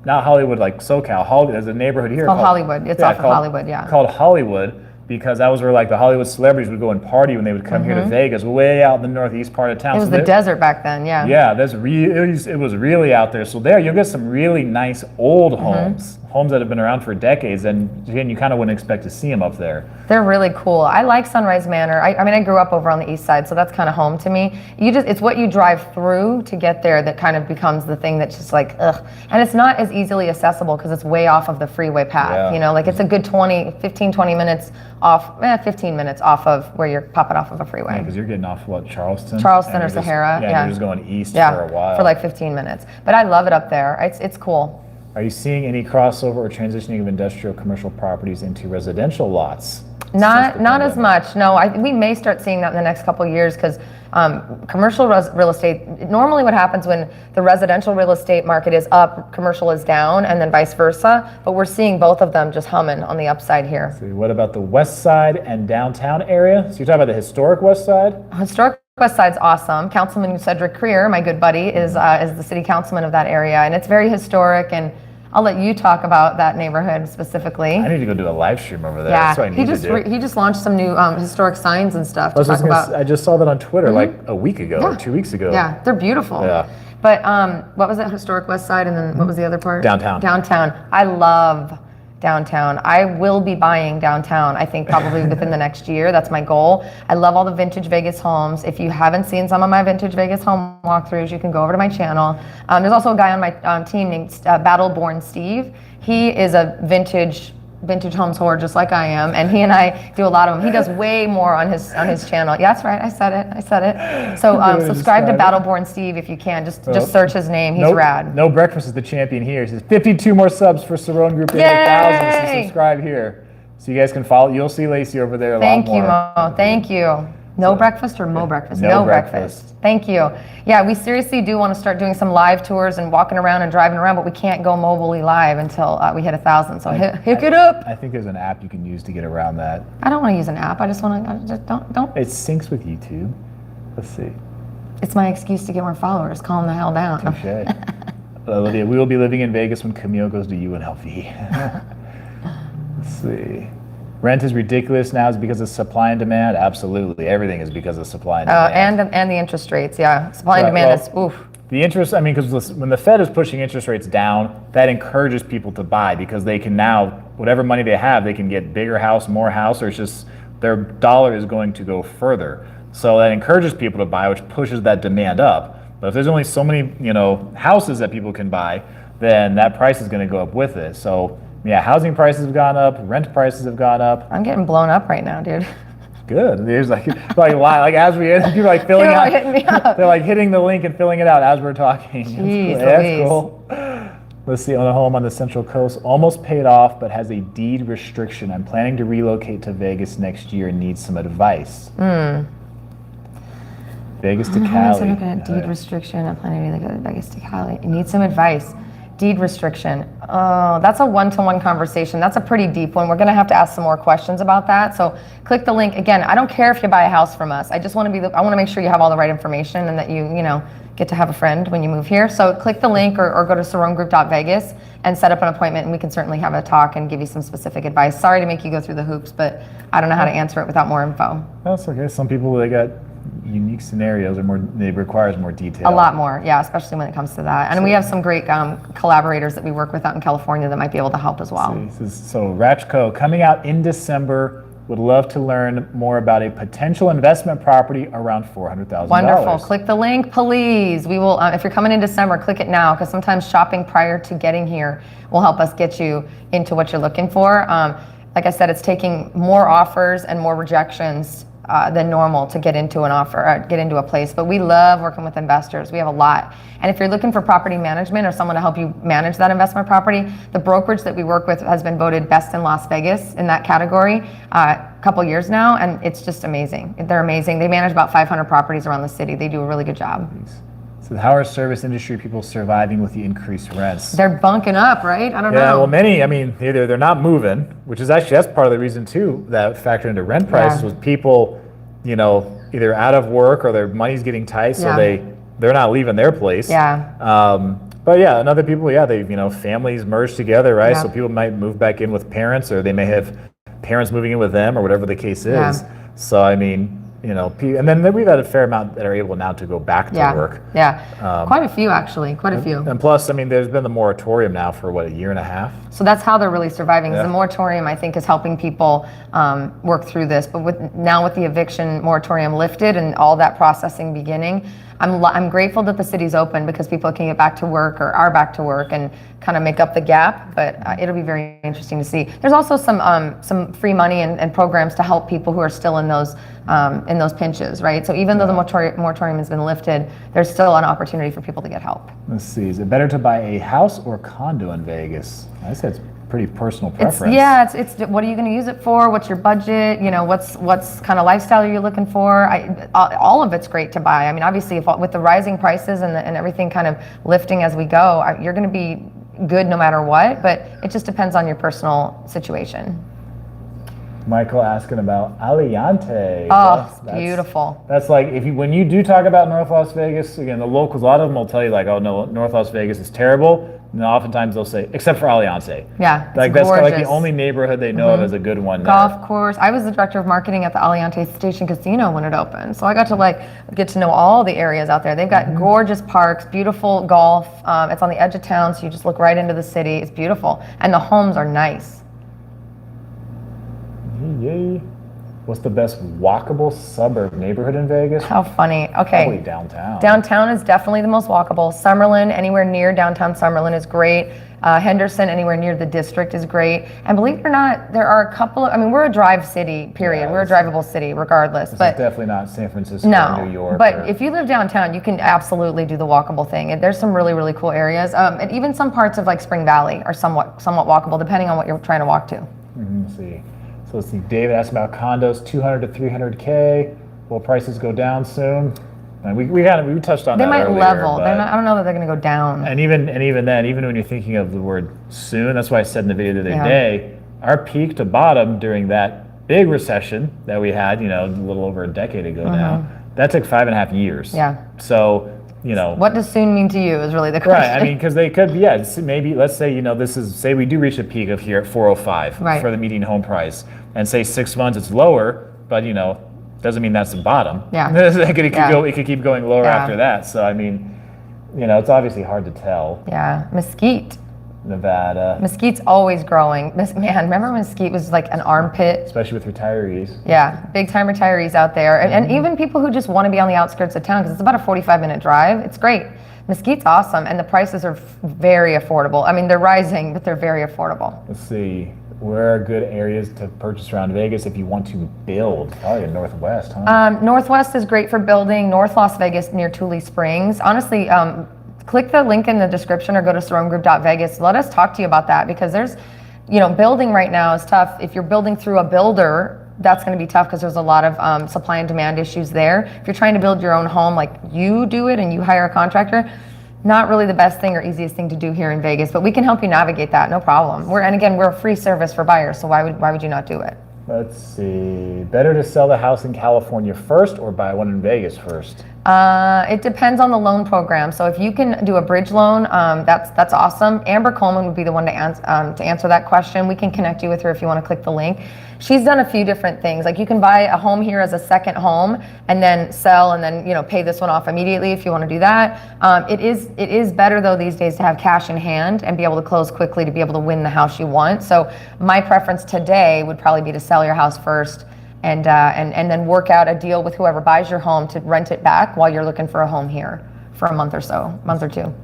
not Hollywood like SoCal. Hollywood, there's a neighborhood here called Hollywood. It's off of Hollywood, yeah. Called Hollywood, because that was where like the Hollywood celebrities would go and party when they would come here to Vegas, way out in the northeast part of town. It was the desert back then, yeah. Yeah, it was really out there. So there you'll get some really nice old homes that have been around for decades, and again, you kind of wouldn't expect to see them up there. They're really cool. I like Sunrise Manor. I mean, I grew up over on the east side, so that's kind of home to me. It's what you drive through to get there that kind of becomes the thing that's just like, ugh. And it's not as easily accessible because it's way off of the freeway path, you know, like it's a good 15, 20 minutes off, 15 minutes off of where you're popping off of a freeway. Yeah, because you're getting off what, Charleston? Charleston or Sahara, yeah. You're just going east for a while. For like 15 minutes. But I love it up there. It's cool. Are you seeing any crossover or transitioning of industrial commercial properties into residential lots? Not as much. No, we may start seeing that in the next couple of years because commercial real estate, normally what happens when the residential real estate market is up, commercial is down, and then vice versa. But we're seeing both of them just humming on the upside here. So what about the Westside and downtown area? So you're talking about the historic Westside? Historic Westside's awesome. Councilman Cedric Creer, my good buddy, is the city councilman of that area, and it's very historic. And I'll let you talk about that neighborhood specifically. I need to go do a live stream over there. Yeah, that's what I need to do. He just launched some new historic signs and stuff I just saw that on Twitter like a week ago or 2 weeks ago. Yeah, they're beautiful. Yeah. But what was that, historic West Side, and then what was the other part? Downtown. Downtown. I love downtown. I will be buying downtown, I think probably within the next year. That's my goal. I love all the vintage Vegas homes. If you haven't seen some of my vintage Vegas home walkthroughs, you can go over to my channel. There's also a guy on my team named Battleborn Steve. He is a vintage homes whore just like I am, and he and I do a lot of them. He does way more on his channel. Yeah, that's right, I said it. So subscribe to Battleborn Steve if you can. Just search his name. He's rad. No Breakfast is the champion here. He says 52 more subs for Saron Group 8,000. So subscribe here so you guys can follow. You'll see Laci over there a lot more. Thank you, Mo. Thank you. No breakfast or Mo breakfast? No breakfast. Thank you. Yeah, we seriously do want to start doing some live tours and walking around and driving around, but we can't go mobilely live until we hit 1,000. So hook it up. I think there's an app you can use to get around that. I don't want to use an app. I just want to don't. It syncs with YouTube. Let's see. It's my excuse to get more followers. Calm the hell down. Touche. Olivia, we will be living in Vegas when Camille goes to UNLV. Let's see. Rent is ridiculous now. Is it because of supply and demand? Absolutely. Everything is because of supply and demand. And the interest rates, yeah. Supply and demand is, oof. The interest, I mean, because when the Fed is pushing interest rates down, that encourages people to buy because they can now, whatever money they have, they can get bigger house, more house, or it's just their dollar is going to go further. So that encourages people to buy, which pushes that demand up. But if there's only so many, houses that people can buy, then that price is going to go up with it. So yeah, housing prices have gone up, rent prices have gone up. I'm getting blown up right now, dude. Good. There's like as we end, people are like filling out. Hitting me up. They're like hitting the link and filling it out as we're talking. Jeez, that's cool. Let's see, on a home on the Central Coast, almost paid off, but has a deed restriction. I'm planning to relocate to Vegas next year and need some advice. Vegas to Cali. I'm looking at deed restriction. I'm planning to go to Vegas to Cali. You need some advice. Deed restriction. Oh, that's a one-to-one conversation. That's a pretty deep one. We're going to have to ask some more questions about that. So click the link. Again, I don't care if you buy a house from us. I just want to I want to make sure you have all the right information and that you get to have a friend when you move here. So click the link or go to sarongroup.vegas and set up an appointment, and we can certainly have a talk and give you some specific advice. Sorry to make you go through the hoops, but I don't know how to answer it without more info. That's okay. Some people, they got unique scenarios or it requires more detail. A lot more, yeah, especially when it comes to that. And we have some great collaborators that we work with out in California that might be able to help as well. So Ratchco, coming out in December, would love to learn more about a potential investment property around $400,000. Wonderful. Click the link, please. We will, if you're coming in December, click it now, because sometimes shopping prior to getting here will help us get you into what you're looking for. Like I said, it's taking more offers and more rejections than normal to get into an offer, get into a place. But we love working with investors. We have a lot. And if you're looking for property management or someone to help you manage that investment property, the brokerage that we work with has been voted best in Las Vegas in that category a couple years now, and it's just amazing. They're amazing. They manage about 500 properties around the city. They do a really good job. So how are service industry people surviving with the increased rents? They're bunking up, right? I don't know. Yeah, well, many, I mean, either they're not moving, which is actually, that's part of the reason too, that factored into rent prices was people, you know, either out of work or their money's getting tight, so they're not leaving their place. Yeah. But yeah, and other people, they, you know, families merge together, right? So people might move back in with parents, or they may have parents moving in with them, or whatever the case is. So, I mean, you know, and then we've had a fair amount that are able now to go back to work. Yeah, quite a few actually, quite a few. And plus, I mean, there's been the moratorium now for what, a year and a half? So that's how they're really surviving. The moratorium, I think, is helping people work through this. But with the eviction moratorium lifted and all that processing beginning, I'm grateful that the city's open because people can get back to work or are back to work and kind of make up the gap. But it'll be very interesting to see. There's also some free money and programs to help people who are still in those pinches, right? So even though the moratorium has been lifted, there's still an opportunity for people to get help. Let's see, is it better to buy a house or condo in Vegas? I said it's pretty personal preference. It's what are you going to use it for? What's your budget? You know, what's kind of lifestyle are you looking for? All of it's great to buy. I mean, obviously, with the rising prices and everything kind of lifting as we go, you're going to be good no matter what. But it just depends on your personal situation. Michael asking about Aliante. Oh, that's beautiful. That's like, when you do talk about North Las Vegas, again, the locals, a lot of them will tell you like, oh no, North Las Vegas is terrible. And oftentimes they'll say, except for Aliante. Yeah, like that's kind of like the only neighborhood they know of as a good one. Golf course. I was the director of marketing at the Aliante Station Casino when it opened, so I got to get to know all the areas out there. They've got gorgeous parks, beautiful golf. It's on the edge of town, so you just look right into the city. It's beautiful, and the homes are nice. Yay. What's the best walkable suburb neighborhood in Vegas? How funny. Okay. Probably downtown. Downtown is definitely the most walkable. Summerlin, anywhere near downtown Summerlin is great. Henderson, anywhere near the district is great. And believe it or not, there are a couple of, I mean, we're a drive city, period. We're a drivable city regardless. But it's definitely not San Francisco or New York. But if you live downtown, you can absolutely do the walkable thing. And there's some really, really cool areas. And even some parts of Spring Valley are somewhat walkable, depending on what you're trying to walk to. Let's see. So let's see, David asked about condos, 200 to 300K. Will prices go down soon? And we touched on that earlier. They might level. I don't know that they're going to go down. And even then, even when you're thinking of the word soon, that's why I said in the video the other day, our peak to bottom during that big recession that we had, a little over a decade ago now, that took 5.5 years. Yeah. So, what does soon mean to you is really the question. Right. I mean, because they could, maybe let's say, say we do reach a peak of here at 405 for the median home price, and say 6 months it's lower, but doesn't mean that's the bottom. Yeah. It could keep going lower after that. So I mean, it's obviously hard to tell. Yeah. Mesquite. Nevada. Mesquite's always growing. Man, remember Mesquite was like an armpit? Especially with retirees. Yeah, big time retirees out there. And even people who just want to be on the outskirts of town, because it's about a 45-minute drive. It's great. Mesquite's awesome, and the prices are very affordable. I mean, they're rising, but they're very affordable. Let's see. Where are good areas to purchase around Vegas if you want to build? Probably in Northwest, huh? Northwest is great for building. North Las Vegas near Tule Springs. Honestly, click the link in the description or go to soromgroup.vegas. Let us talk to you about that, because there's, building right now is tough. If you're building through a builder, that's going to be tough because there's a lot of supply and demand issues there. If you're trying to build your own home, like you do it and you hire a contractor, not really the best thing or easiest thing to do here in Vegas, but we can help you navigate that, no problem. We're a free service for buyers, so why would you not do it? Let's see. Better to sell the house in California first or buy one in Vegas first? It depends on the loan program. So if you can do a bridge loan, that's awesome. Amber Coleman would be the one to answer that question. We can connect you with her if you want to click the link. She's done a few different things. Like you can buy a home here as a second home and then sell and then pay this one off immediately if you want to do that. It is better though these days to have cash in hand and be able to close quickly to be able to win the house you want. So my preference today would probably be to sell your house first and then work out a deal with whoever buys your home to rent it back while you're looking for a home here for a month or two.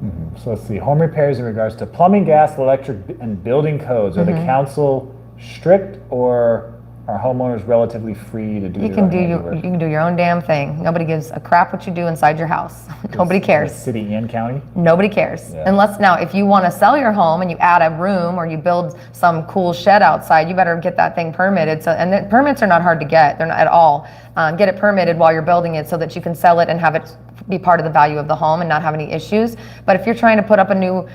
So let's see, home repairs in regards to plumbing, gas, electric, and building codes. Are the council strict, or are homeowners relatively free to do you can do your own damn thing. Nobody gives a crap what you do inside your house. Nobody cares. City and county? Nobody cares. Unless now if you want to sell your home and you add a room or you build some cool shed outside, you better get that thing permitted. And the permits are not hard to get. They're not at all. Get it permitted while you're building it so that you can sell it and have it be part of the value of the home and not have any issues. But if you're trying to put up a new,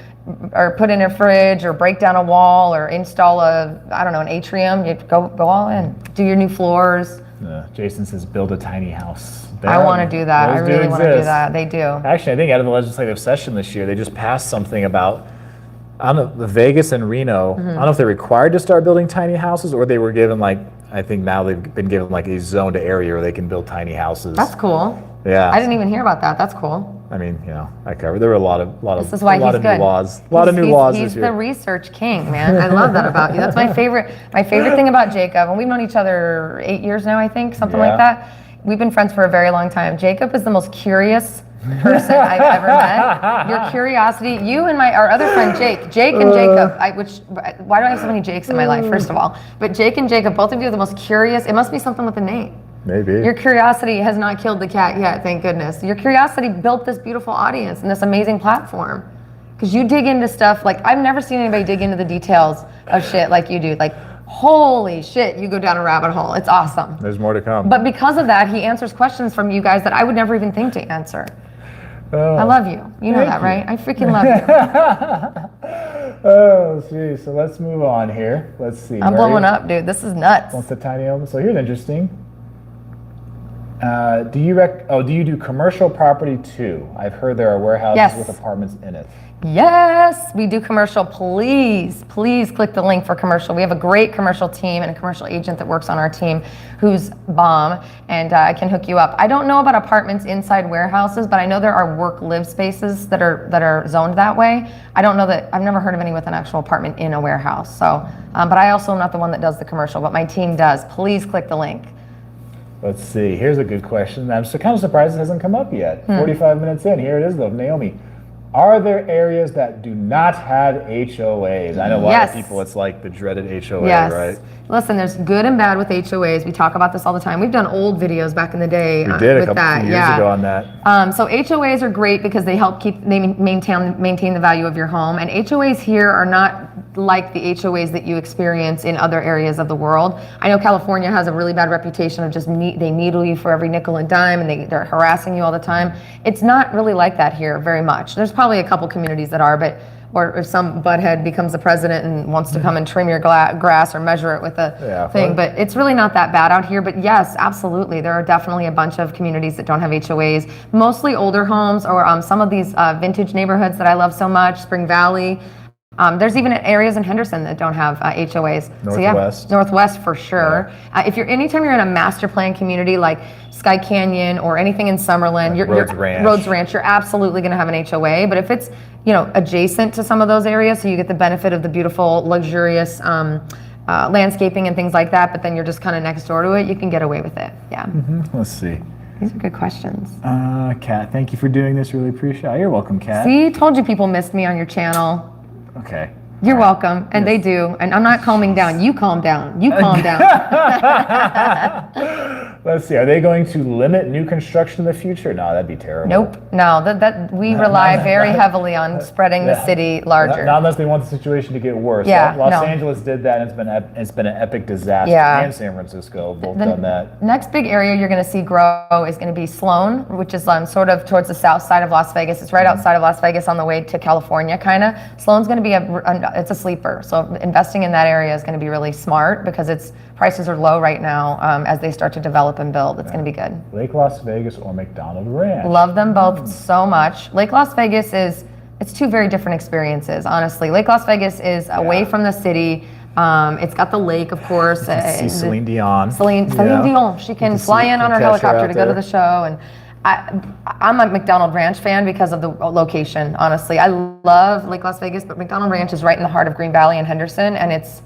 or put in a fridge, or break down a wall, or install an atrium, you go all in. Do your new floors. Jason says build a tiny house. I want to do that. I really want to do that. They do. Actually, I think out of the legislative session this year, they just passed something about, I don't know, the Vegas and Reno. I don't know if they're required to start building tiny houses, or they were given I think now they've been given a zoned area where they can build tiny houses. That's cool. Yeah. I didn't even hear about that. That's cool. I mean, I covered. There were a lot of this is why he's good. new laws. A lot of new laws this year. He's the research king, man. I love that about you. That's my favorite. My favorite thing about Jacob, and we've known each other 8 years now, I think, something like that. We've been friends for a very long time. Jacob is the most curious person I've ever met. Your curiosity, you and our other friend Jake and Jacob, why do I have so many Jakes in my life, first of all? But Jake and Jacob, both of you are the most curious. It must be something with the name. Maybe. Your curiosity has not killed the cat yet, thank goodness. Your curiosity built this beautiful audience and this amazing platform. Because you dig into stuff, I've never seen anybody dig into the details of shit like you do. Holy shit, you go down a rabbit hole. It's awesome. There's more to come. But because of that, he answers questions from you guys that I would never even think to answer. Oh, I love you. You know that, right? I freaking love you. Oh, geez. So let's move on here. Let's see. I'm blowing up, dude. This is nuts. What's the tiny home? So here's interesting. Do you do commercial property too? I've heard there are warehouses with apartments in it. Yes, we do commercial. Please click the link for commercial. We have a great commercial team and a commercial agent that works on our team who's bomb, and I can hook you up. I don't know about apartments inside warehouses, but I know there are work-live spaces that are zoned that way. I don't know that, I've never heard of any with an actual apartment in a warehouse. So, but I also am not the one that does the commercial, but my team does. Please click the link. Let's see. Here's a good question. I'm kind of surprised it hasn't come up yet. 45 minutes in. Here it is, though. Naomi, are there areas that do not have HOAs? I know a lot of people, it's like the dreaded HOA, right? Listen, there's good and bad with HOAs. We talk about this all the time. We've done old videos back in the day we did with a couple years ago on that. So HOAs are great because they help maintain the value of your home. And HOAs here are not like the HOAs that you experience in other areas of the world. I know California has a really bad reputation of just they needle you for every nickel and dime, and they're harassing you all the time. It's not really like that here very much. There's probably a couple communities that are, but or if some butthead becomes the president and wants to come and trim your grass or measure it with a thing. But it's really not that bad out here. But yes, absolutely. There are definitely a bunch of communities that don't have HOAs, mostly older homes or some of these vintage neighborhoods that I love so much, Spring Valley. There's even areas in Henderson that don't have HOAs. Northwest. So Northwest for sure. Yeah. Anytime you're in a master plan community like Sky Canyon or anything in Summerlin, like Rhodes Ranch, you're absolutely going to have an HOA. But if it's adjacent to some of those areas, so you get the benefit of the beautiful, luxurious landscaping and things like that, but then you're just kind of next door to it, you can get away with it. Yeah. Let's see. These are good questions. Kat, thank you for doing this. Really appreciate it. You're welcome, Kat. See, told you people missed me on your channel. Okay. You're welcome, and they do. And I'm not calming down. You calm down. You calm down. Let's see. Are they going to limit new construction in the future? No, that'd be terrible. Nope. No, we rely very heavily on spreading the city larger. Not unless they want the situation to get worse. Yeah, Los Angeles did that, and it's been an epic disaster. Yeah. And San Francisco both done that. Next big area you're going to see grow is going to be Sloan, which is sort of towards the south side of Las Vegas. It's right outside of Las Vegas on the way to California, kind of. Sloan's going to be it's a sleeper. So investing in that area is going to be really smart because prices are low right now as they start to develop and build. It's going to be good. Lake Las Vegas or McDonald Ranch? Love them both so much. Lake Las Vegas it's two very different experiences, honestly. Lake Las Vegas is away from the city. It's got the lake, of course. See Celine Dion. Celine Dion. She can fly in on her helicopter to go to the show. And I'm a McDonald Ranch fan because of the location, honestly. I love Lake Las Vegas, but McDonald Ranch is right in the heart of Green Valley and Henderson, and it's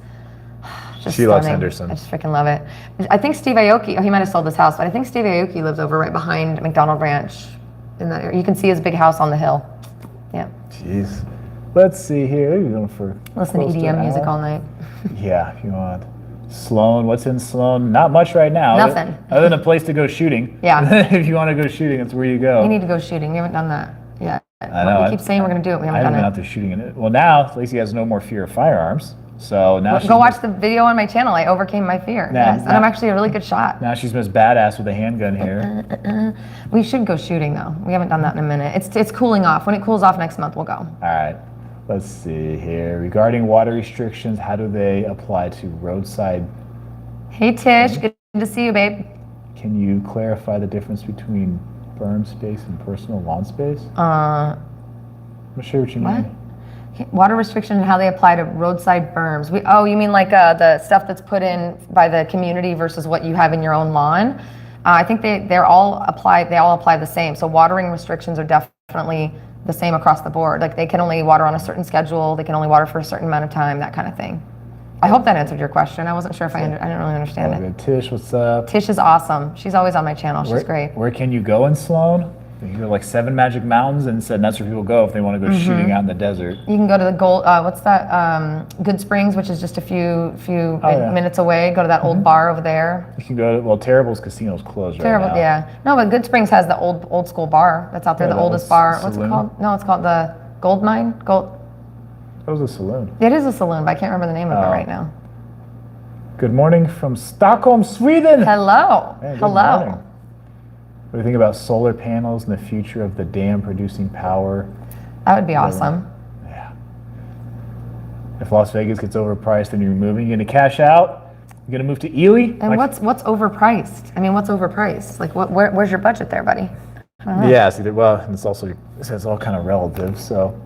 just She loves Henderson. I just freaking love it. I think Steve Aoki, he might have sold this house, but I think Steve Aoki lives over right behind McDonald Ranch in that area. You can see his big house on the hill. Yeah. Jeez. Let's see here. What are you doing for? Listen to EDM music all night. Yeah, if you want. Sloan, what's in Sloan? Not much right now. Nothing. Other than a place to go shooting. Yeah. If you want to go shooting, that's where you go. We need to go shooting. We haven't done that yet. I know. We keep saying we're going to do it. We haven't I done haven't been it. out there shooting it. Well, now Laci has no more fear of firearms. So now she's Go watch the video on my channel. I overcame my fear. Yes, and I'm actually a really good shot. Now she's Miss Badass with a handgun here. We should go shooting though. We haven't done that in a minute. It's cooling off. When it cools off next month, we'll go. All right. Let's see here. Regarding water restrictions, how do they apply to roadside? Hey Tish, good to see you, babe. Can you clarify the difference between berm space and personal lawn space? I'm not sure what you mean. Water restrictions and how they apply to roadside berms. You mean like the stuff that's put in by the community versus what you have in your own lawn? I think they all apply the same. So watering restrictions are definitely the same across the board. Like they can only water on a certain schedule, they can only water for a certain amount of time, that kind of thing. I hope that answered your question. I wasn't sure if I didn't really understand it. Tish, what's up? Tish is awesome. She's always on my channel. She's great. Where can you go in Sloan? You go like 7 Magic Mountains, and said that's where people go if they want to go shooting out in the desert. You can go to the what's that? Good Springs, which is just a few minutes away. Go to that old bar over there. You can go to, Terrible's casino's closed right now. Yeah. No, but Good Springs has the old school bar that's out there, the oldest bar. What's it called? No, it's called the Gold Mine. That was a saloon. It is a saloon, but I can't remember the name of it right now. Good morning from Stockholm, Sweden. Hello. Hey, Hello. Morning. What do you think about solar panels and the future of the dam producing power? That would be awesome. Yeah. If Las Vegas gets overpriced and you're moving, you're going to cash out? You're going to move to Ely? And what's overpriced? I mean, what's overpriced? Like, where's your budget there, buddy? Yeah, it's all kind of relative, so.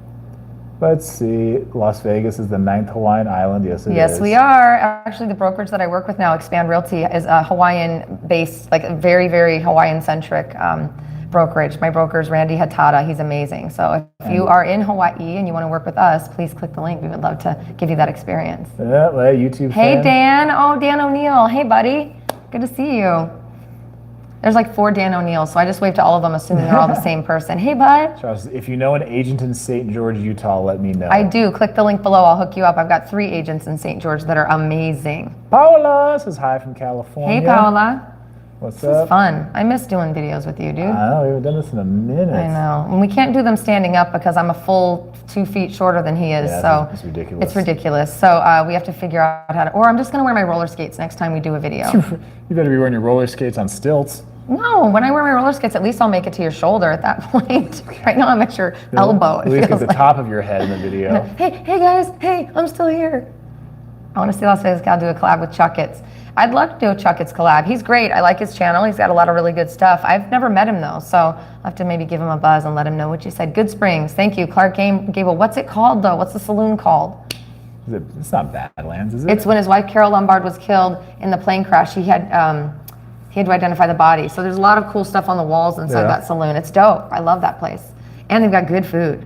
Let's see. Las Vegas is the 9th Hawaiian island. Yes, it is. Yes, we are. Actually, the brokerage that I work with now, Expand Realty, is a Hawaiian-based, like a very, very Hawaiian-centric brokerage. My broker is Randy Hatada. He's amazing. So if you are in Hawaii and you want to work with us, please click the link. We would love to give you that experience. Yeah, well, YouTube Hey, fan. Dan. Oh, Dan O'Neill. Hey, buddy. Good to see you. There's like 4 Dan O'Neills, so I just waved to all of them, assuming they're all the same person. Hey, bud. Charles, if you know an agent in St. George, Utah, let me know. I do. Click the link below. I'll hook you up. I've got 3 agents in St. George that are amazing. Paola says hi from California. Hey, Paola. What's up? This is fun. I miss doing videos with you, dude. I know. We haven't done this in a minute. I know. And we can't do them standing up because I'm a full 2 feet shorter than he is. Yeah, so it's ridiculous. It's ridiculous. So we have to figure out how to, or I'm just going to wear my roller skates next time we do a video. You better be wearing your roller skates on stilts. No, when I wear my roller skates, at least I'll make it to your shoulder at that point. Right now, I'm at your elbow. At least at the top of your head in the video. Hey guys, hey, I'm still here. I want to see Las Vegas Gal do a collab with Chuckits. I'd love to do a Chuckits collab. He's great. I like his channel. He's got a lot of really good stuff. I've never met him though, so I'll have to maybe give him a buzz and let him know what you said. Good Springs, thank you. Clark Gable, what's it called though? What's the saloon called? It's not Badlands, is it? It's when his wife Carol Lombard was killed in the plane crash. He had to identify the body. So there's a lot of cool stuff on the walls inside that saloon. It's dope. I love that place. And they've got good food.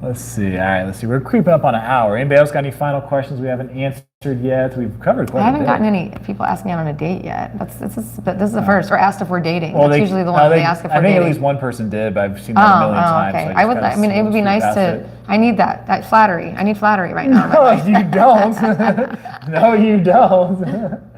Let's see. All right, let's see. We're creeping up on an hour. Anybody else got any final questions we haven't answered yet? We've covered quite a bit. I haven't gotten any people asking me out on a date yet. This is the first. Or asked if we're dating. That's usually the one they ask if we're dating. I think at least one person did, but I've seen that a million times. Okay. So it would be nice to. I need that flattery. I need flattery right now. No, you don't. No, you don't.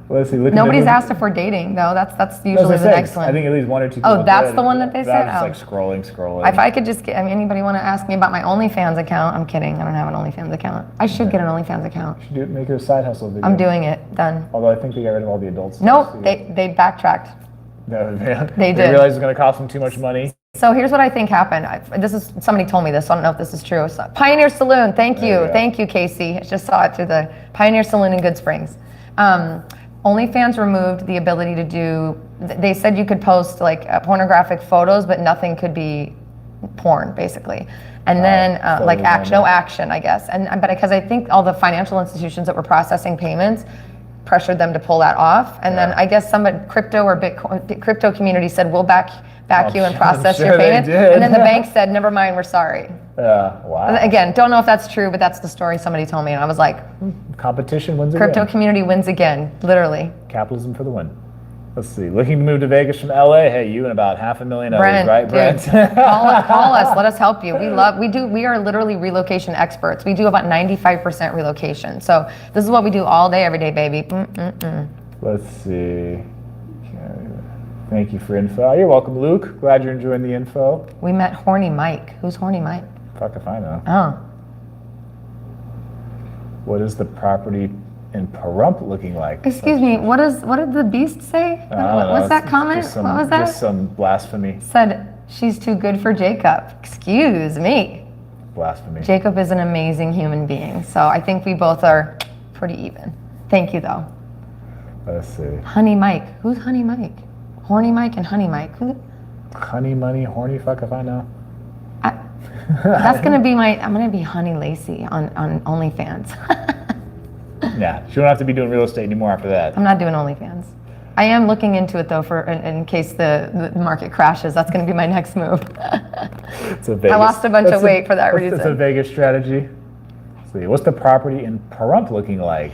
Let's see. Nobody's asked if we're dating, though. That's usually the next one. I think at least 1 or 2 people. Oh, that's the one that they said? I was just like scrolling. If I could just get, anybody want to ask me about my OnlyFans account? I'm kidding. I don't have an OnlyFans account. I should get an OnlyFans account. You should make it a side hustle video. I'm doing it. Done. Although I think they got rid of all the adults. Nope. They backtracked. No, they did. They realized it was going to cost them too much money. So here's what I think happened. Somebody told me this, so I don't know if this is true. So, Pioneer Saloon, thank you. Thank you, Casey. I just saw it through the Pioneer Saloon in Good Springs. OnlyFans removed the ability to do, they said you could post like pornographic photos, but nothing could be porn, basically. And then like no action, I guess. But because I think all the financial institutions that were processing payments pressured them to pull that off. And then I guess crypto or Bitcoin, crypto community said, we'll back you and process your payment. And then the bank said, never mind, we're sorry. Wow. Again, don't know if that's true, but that's the story somebody told me. And I was like, competition wins again. Crypto community wins again, literally. Capitalism for the win. Let's see. Looking to move to Vegas from LA. Hey, you and about 500,000 others, right, Brent? Call us. Let us help you. We are literally relocation experts. We do about 95% relocation. So this is what we do all day, every day, baby. Let's see. Thank you for info. You're welcome, Luke. Glad you're enjoying the info. We met Horny Mike. Who's Horny Mike? Fuck if I know. Oh. What is the property in Pahrump looking like? Excuse me, what did the beast say? What's that comment? What was that? Just some blasphemy. Said, she's too good for Jacob. Excuse me. Blasphemy. Jacob is an amazing human being, so I think we both are pretty even. Thank you, though. Let's see. Honey Mike. Who's Honey Mike? Horny Mike and Honey Mike. Who? Honey money, horny fuck if I know. That's gonna be I'm gonna be Honey Laci on OnlyFans. Yeah, she won't have to be doing real estate anymore after that. I'm not doing OnlyFans. I am looking into it though in case the market crashes. That's gonna be my next move. It's a Vegas. I lost a bunch of weight for that reason. It's a Vegas strategy. Let's see, what's the property in Pahrump looking like?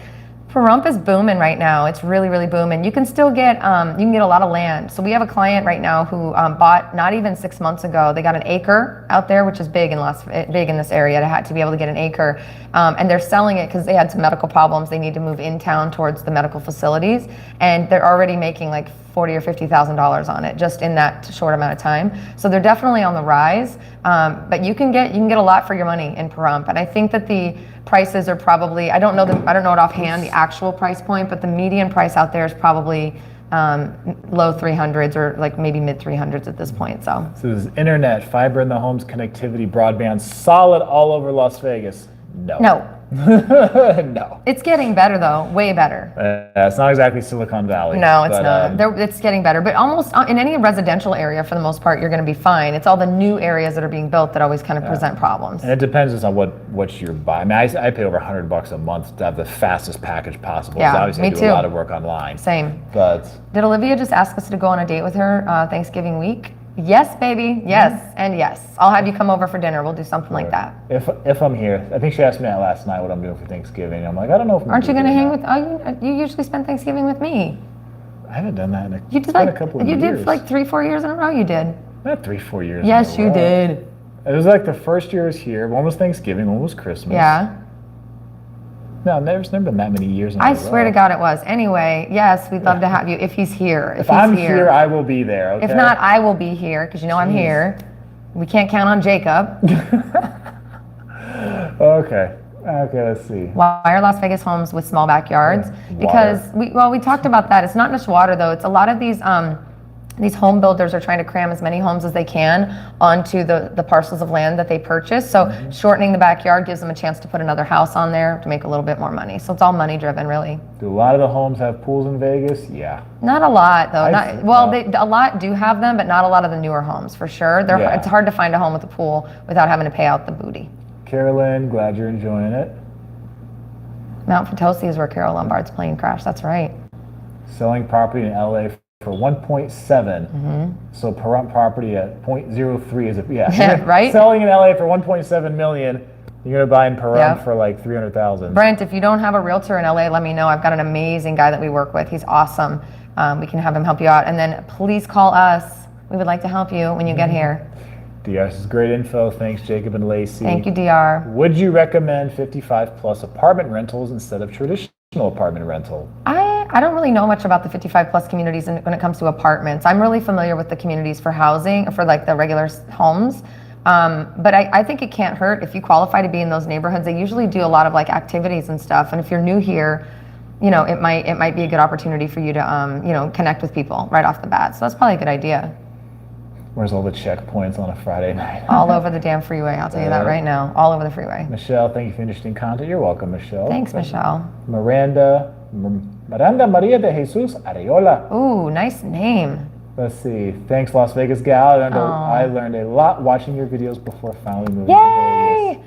Pahrump is booming right now. It's really, really booming. You can still get you can get a lot of land. So we have a client right now who bought not even 6 months ago. They got an acre out there, which is big in this area to be able to get an acre, and they're selling it because they had some medical problems. They need to move in town towards the medical facilities, and they're already making like $40,000 or $50,000 on it just in that short amount of time. So they're definitely on the rise. But you can get a lot for your money in Pahrump, and I think that the prices are probably I don't know it offhand the actual price point, but the median price out there is probably low 300s or like maybe mid 300s at this point. So this is internet, fiber in the homes, connectivity, broadband, solid all over Las Vegas. No. No. It's getting better though, way better. It's not exactly Silicon Valley. No, it's not. It's getting better, but almost in any residential area, for the most part, you're going to be fine. It's all the new areas that are being built that always kind of present problems. And it depends on what you're buying. I mean, I pay over $100 a month to have the fastest package possible. Yeah, obviously me I do too. a lot of work online. Same. But did Olivia just ask us to go on a date with her Thanksgiving week? Yes, baby. Yes, and yes. I'll have you come over for dinner. We'll do something like that. If I'm here, I think she asked me that last night what I'm doing for Thanksgiving. I'm like, I don't know if I'm Aren't you going to hang with? Oh, you usually spend Thanksgiving with me. I haven't done that in a couple of years. You did for like 3-4 years in a row. You did. Not 3-4 years. Yes, you did. It was like the first year I was here. One was Thanksgiving. One was Christmas. Yeah. No, there's never been that many years in a row. I swear to God it was. Anyway, yes, we'd love to have you if he's here. If I'm here, I will be there, okay? If not, I will be here because you know I'm here. We can't count on Jacob. Okay, let's see. Why are Las Vegas homes with small backyards? Because we talked about that. It's not just water though. It's a lot of these home builders are trying to cram as many homes as they can onto the parcels of land that they purchase. So shortening the backyard gives them a chance to put another house on there to make a little bit more money. So it's all money driven, really. Do a lot of the homes have pools in Vegas? Yeah. Not a lot, though. A lot do have them, but not a lot of the newer homes, for sure. It's hard to find a home with a pool without having to pay out the booty. Carolyn, glad you're enjoying it. Mount Potosi is where Carol Lombard's plane crashed. That's right. Selling property in LA for 1.7. So Pahrump property at 0.03 is right. Selling in LA for 1.7 million. You're gonna buy in Pahrump for like 300,000. Brent, if you don't have a realtor in LA, let me know. I've got an amazing guy that we work with. He's awesome. We can have him help you out. And then please call us. We would like to help you when you get here. DR, this is great info. Thanks, Jacob and Laci. Thank you, DR. Would you recommend 55 plus apartment rentals instead of traditional apartment rental? I don't really know much about the 55 plus communities when it comes to apartments. I'm really familiar with the communities for housing, for like the regular homes. But I think it can't hurt if you qualify to be in those neighborhoods. They usually do a lot of like activities and stuff. And if you're new here, it might be a good opportunity for you to connect with people right off the bat. So that's probably a good idea. Where's all the checkpoints on a Friday night? All over the damn freeway, I'll tell you that right now. All over the freeway. Michelle, thank you for interesting content. You're welcome, Michelle. Thanks, Michelle. Miranda Maria de Jesus Areola. Ooh, nice name. Let's see. Thanks, Las Vegas gal. I learned a lot watching your videos before finally moving Yay! to Vegas.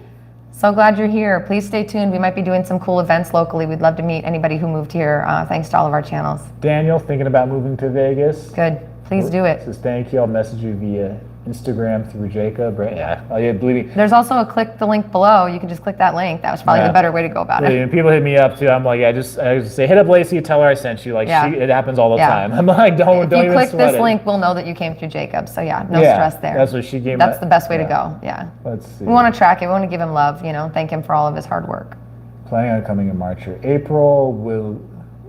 So glad you're here. Please stay tuned. We might be doing some cool events locally. We'd love to meet anybody who moved here. Thanks to all of our channels. Daniel, thinking about moving to Vegas? Good. Please do it. Says thank you. I'll message you via Instagram through Jacob. Right? Yeah. Oh yeah, believe me. There's also a click the link below. You can just click that link. That was probably the better way to go about it. And people hit me up too. I'm like, I just say hit up Laci, tell her I sent you. Like it happens all the time. I'm like, don't even click sweat this it. link, we'll know that you came through Jacob. So no stress there. That's what she gave me. That's the best way to go. Yeah. Let's see. We want to track it. We want to give him love. Thank him for all of his hard work. Planning on coming in March or April.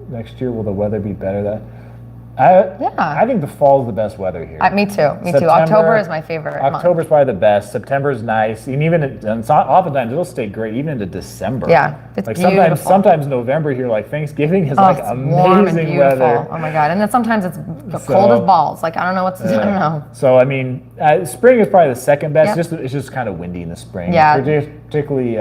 Next year will the weather be better? I think the fall is the best weather here. Me too. Me too. October is my favorite October's probably the best. September's nice. And it's not, oftentimes it'll stay great even into December. Yeah, it's like beautiful. sometimes November here, like Thanksgiving is like amazing warm and beautiful. Weather. Oh my God. And then sometimes it's cold as balls. Like, I don't know I don't know. So, I mean, spring is probably the second best. It's just kind of windy in the spring. Yeah. Particularly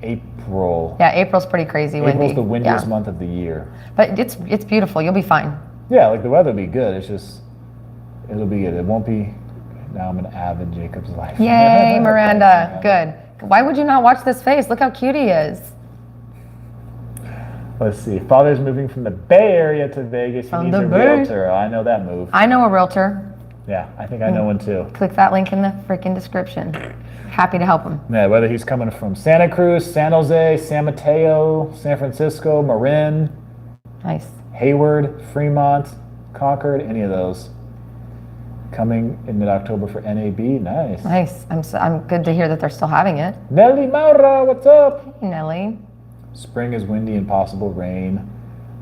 April. Yeah, April's pretty crazy windy. April's the windiest month of the year. But it's beautiful. You'll be fine. Yeah, like the weather will be good. It'll be good. It won't be. Now I'm an avid Jacob's Life. Yay, Miranda. Good. Why would you not watch this face? Look how cute he is. Let's see. Father's moving from the Bay Area to Vegas. He needs a realtor. I know that move. I know a realtor. Yeah, I think I know one too. Click that link in the freaking description. Happy to help him. Yeah, whether he's coming from Santa Cruz, San Jose, San Mateo, San Francisco, Marin. Nice. Hayward, Fremont, Concord, any of those. Coming in mid-October for NAB. Nice. Nice. I'm good to hear that they're still having it. Nelly Maura, what's up? Hey, Nelly. Spring is windy and possible rain.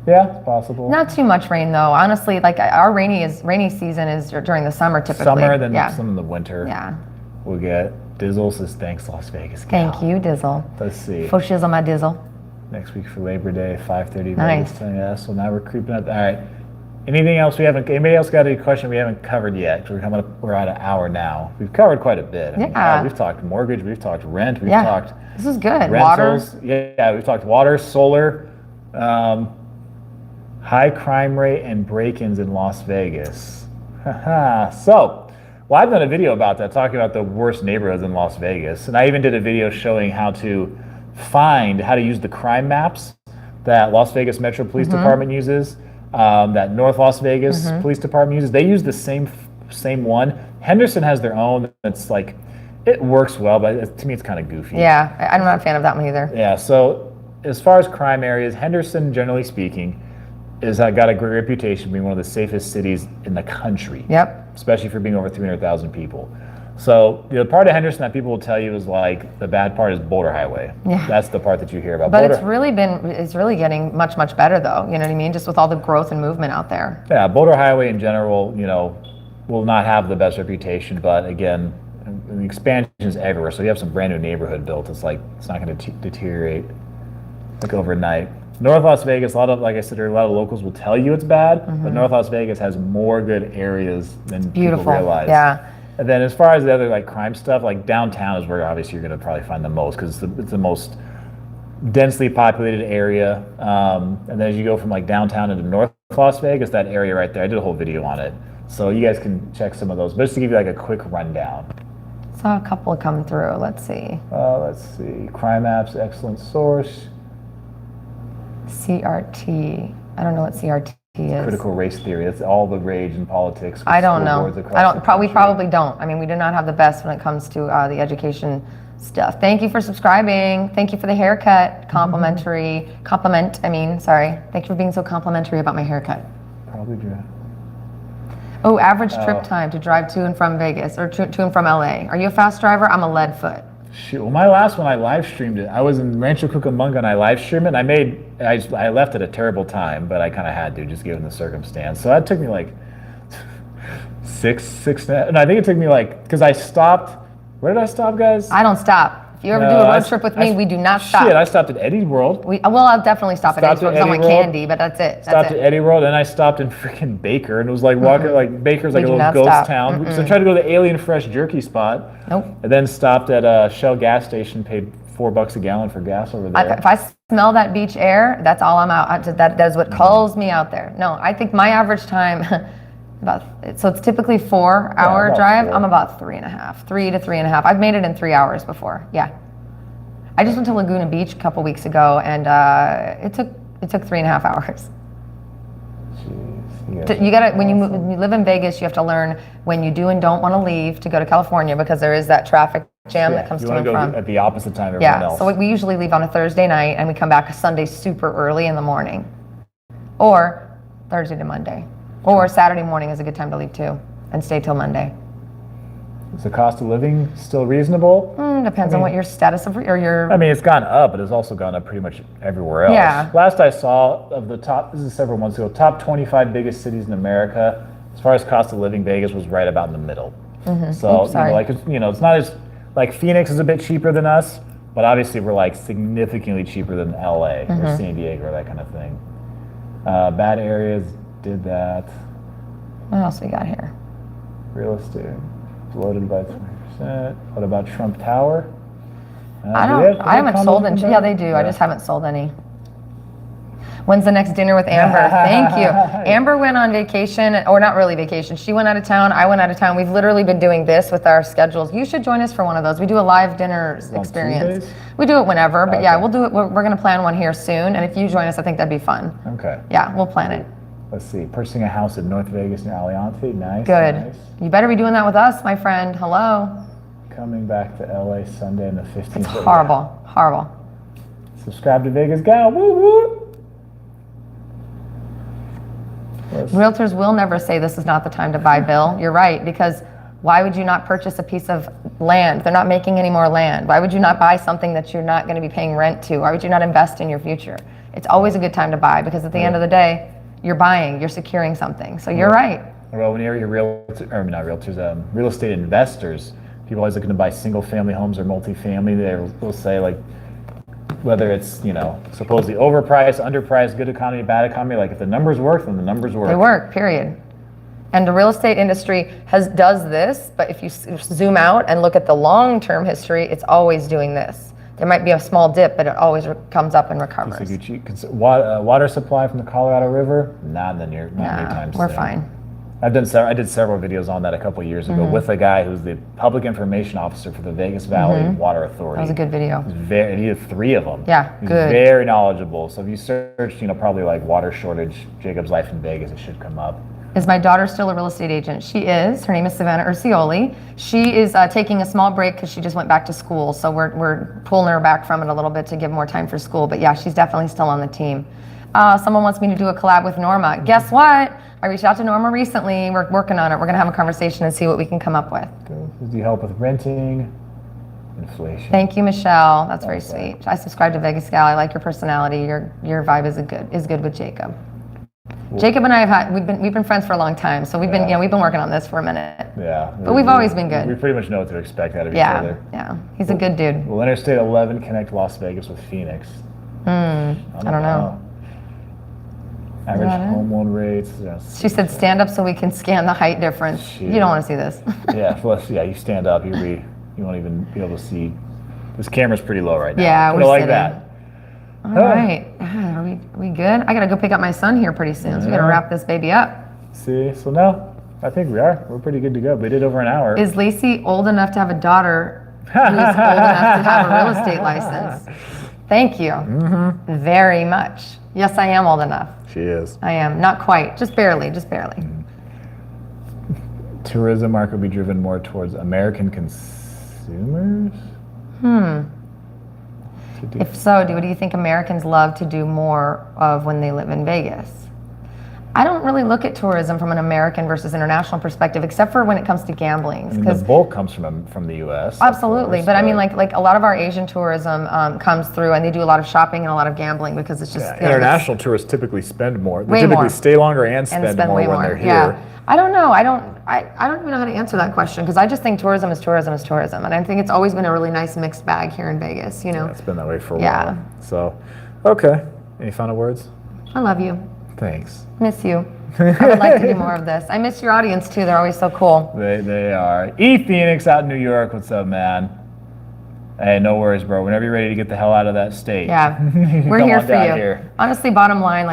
Yeah, it's possible. Not too much rain though. Honestly, like our rainy season is during the summer typically. Summer, then some in the winter. Yeah. We'll get Dizzle says thanks Las Vegas. Thank you, Dizzle. Let's see. Faux shizzle my Dizzle. Next week for Labor Day, 5:30. Nice. Vegas. Yeah, so now we're creeping up. All right. Anything else we haven't? Anybody else got any question we haven't covered yet? We're at an hour now. We've covered quite a bit. I mean, we've talked mortgage. We've talked rent. We've talked. This is good. Rentals. Water. Yeah, we've talked water, solar, high crime rate, and break-ins in Las Vegas. So, well, I've done a video about that, talking about the worst neighborhoods in Las Vegas, and I even did a video showing how to use the crime maps that Las Vegas Metro Police Department uses, that North Las Vegas Police Department uses. They use the same one. Henderson has their own. That's like, it works well, but to me it's kind of goofy. Yeah, I'm not a fan of that one either. Yeah, so as far as crime areas, Henderson, generally speaking, has got a great reputation being one of the safest cities in the country. Yep. Especially for being over 300,000 people. So the part of Henderson that people will tell you is like the bad part is Boulder Highway. Yeah. That's the part that you hear about. But it's really getting much, much better though. You know what I mean? Just with all the growth and movement out there. Yeah, Boulder Highway in general, will not have the best reputation, but again, the expansion is everywhere. So you have some brand new neighborhood built. It's like, it's not going to deteriorate like overnight. North Las Vegas, like I said, a lot of locals will tell you it's bad, but North Las Vegas has more good areas than people realize. Yeah. And then as far as the other like crime stuff, like downtown is where obviously you're going to probably find the most because it's the most densely populated area. And then as you go from like downtown into North Las Vegas, that area right there, I did a whole video on it. So you guys can check some of those. But just to give you like a quick rundown. Saw a couple come through. Let's see. Crime apps, excellent source. CRT. I don't know what CRT is. Critical race theory. That's all the rage in politics. I don't know. We probably don't. I mean, we do not have the best when it comes to the education stuff. Thank you for subscribing. Thank you for the haircut. Thank you for being so complimentary about my haircut. Probably do. Oh, average trip time to drive to and from Vegas or to and from LA. Are you a fast driver? I'm a lead foot. Shoot, well, my last one I live streamed it. I was in Rancho Cucamonga and I live streamed it. I left at a terrible time, but I kind of had to just given the circumstance. So that took me like and I think it took me like, because I stopped. Where did I stop, guys? I don't stop. If you ever do a road trip with me, we do not stop. Shit, I stopped at Eddie's World. I'll definitely stop at Eddie's World because I want candy, but that's it. Stopped at Eddie World, and I stopped in freaking Baker, and it was like walking, like Baker's like a little ghost town. So I tried to go to the Alien Fresh Jerky spot. Nope. And then stopped at a Shell gas station, paid $4 a gallon for gas over there. If I smell that beach air, that's all I'm out. That is what calls me out there. No, I think my average time, so it's typically 4-hour drive. 4. I'm about 3.5, 3 to 3.5. I've made it in 3 hours before. Yeah. I just went to Laguna Beach a couple weeks ago, and it took 3.5 hours. Jeez, you gotta when you live in Vegas, you have to learn when you do and don't want to leave to go to California because there is that traffic jam that comes to and from. You want to go at the opposite time of everyone else. So we usually leave on a Thursday night, and we come back Sunday super early in the morning, or Thursday to Monday, or Saturday morning is a good time to leave too, and stay till Monday. Is the cost of living still reasonable? Depends on what your status of or your. I mean, it's gone up, but it's also gone up pretty much everywhere else. Yeah. Last I saw of the top, this is several months ago, top 25 biggest cities in America, as far as cost of living, Vegas was right about in the middle. So, Oops, sorry. it's not as, like Phoenix is a bit cheaper than us, but obviously we're like significantly cheaper than LA or San Diego or that kind of thing. Bad areas did that. What else we got here? Real estate bloated by 20%. What about Trump Tower? I haven't sold any. Yeah, they do. I just haven't sold any. When's the next dinner with Amber? Thank you. Amber went on vacation, or not really vacation. She went out of town. I went out of town. We've literally been doing this with our schedules. You should join us for one of those. We do a live dinner experience. Tuesdays? We do it whenever, but yeah, Okay. we'll do it. We're going to plan one here soon. And if you join us, I think that'd be fun. Okay. Yeah, we'll plan it. Let's see. Purchasing a house in North Vegas near Aliante. Nice. Good. Nice. You better be doing that with us, my friend. Hello. Coming back to LA Sunday on the 15th. It's horrible. Horrible. Subscribe to Vegas Gal. Woo woo. Realtors will never say this is not the time to buy, Bill. You're right, because why would you not purchase a piece of land? They're not making any more land. Why would you not buy something that you're not going to be paying rent to? Why would you not invest in your future? It's always a good time to buy, because at the end of the day, you're buying, you're securing something. So you're right. Well, when you're real estate investors, people always looking to buy single family homes or multifamily. They'll say, like, whether it's, supposedly overpriced, underpriced, good economy, bad economy, like if the numbers work, then the numbers work. They work, period. And the real estate industry does this, but if you zoom out and look at the long-term history, it's always doing this. There might be a small dip, but it always comes up and recovers. Water supply from the Colorado River? Not anytime soon. We're fine. I did several videos on that a couple years ago with a guy who's the public information officer for the Vegas Valley Water Authority. That was a good video. He had 3 of them. Yeah, He's good. very knowledgeable. So if you search, probably like water shortage, Jacob's Life in Vegas, it should come up. Is my daughter still a real estate agent? She is. Her name is Savannah Urcioli. She is taking a small break because she just went back to school. So we're pulling her back from it a little bit to give more time for school. But yeah, she's definitely still on the team. Someone wants me to do a collab with Norma. Guess what? I reached out to Norma recently. We're working on it. We're going to have a conversation and see what we can come up with. Does he help with renting? Inflation. Thank you, Michelle. That's very sweet. I subscribe to Vegas Gal. I like your personality. Your vibe is good with Jacob. Cool. Jacob and I we've been friends for a long time, so we've been working on this for a minute. Yeah. But we've always been good. We pretty much know what to expect out of each other. Yeah. He's a good dude. Will Interstate 11 connect Las Vegas with Phoenix? I don't know. Average home loan rates. Yes. She said, "Stand up so we can scan the height difference." You don't want to see this. You stand up, you won't even be able to see. This camera's pretty low right now. Yeah, we're like sitting. that. All right. Are we good? I gotta go pick up my son here pretty soon, so we gotta wrap this baby up. See, so no, I think we are. We're pretty good to go. We did over an hour. Is Laci old enough to have a daughter who's old enough to have a real estate license? Thank you very much. Yes, I am old enough. She is. I am. Not quite. Just barely. Tourism market will be driven more towards American consumers? If so, what do you think Americans love to do more of when they live in Vegas? I don't really look at tourism from an American versus international perspective, except for when it comes to gambling. The bulk comes from the U.S. Absolutely, but I mean, like a lot of our Asian tourism comes through, and they do a lot of shopping and a lot of gambling because it's just international tourists typically spend more. They way typically more. Stay longer and spend more way when more. they're here. Yeah. I don't know. I don't even know how to answer that question because I just think tourism is tourism, and I think it's always been a really nice mixed bag here in Vegas. Yeah, it's been that way for a Yeah. while. So, okay. Any final words? I love you. Thanks. Miss you. I would like to do more of this. I miss your audience too. They're always so cool. They are. Phoenix out in New York. What's up, man? Hey, no worries, bro. Whenever you're ready to get the hell out of that state. Yeah, we're Come here on for down you. Here. Honestly, bottom line,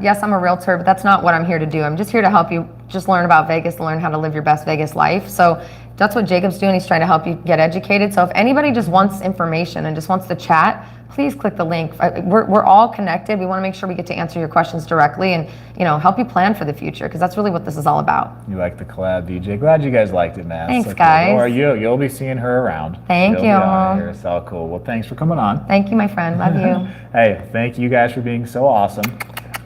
yes, I'm a realtor, but that's not what I'm here to do. I'm just here to help you just learn about Vegas and learn how to live your best Vegas life. So that's what Jacob's doing. He's trying to help you get educated. So if anybody just wants information and just wants to chat, please click the link. We're all connected. We want to make sure we get to answer your questions directly and help you plan for the future because that's really what this is all about. You like the collab, DJ? Glad you guys liked it, man. Thanks, guys. Or you'll be seeing her around. Thank you. Be on here. It's all cool. Well, thanks for coming on. Thank you, my friend. Love you. Hey, thank you guys for being so awesome.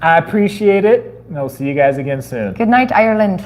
I appreciate it. And I'll see you guys again soon. Good night, Ireland.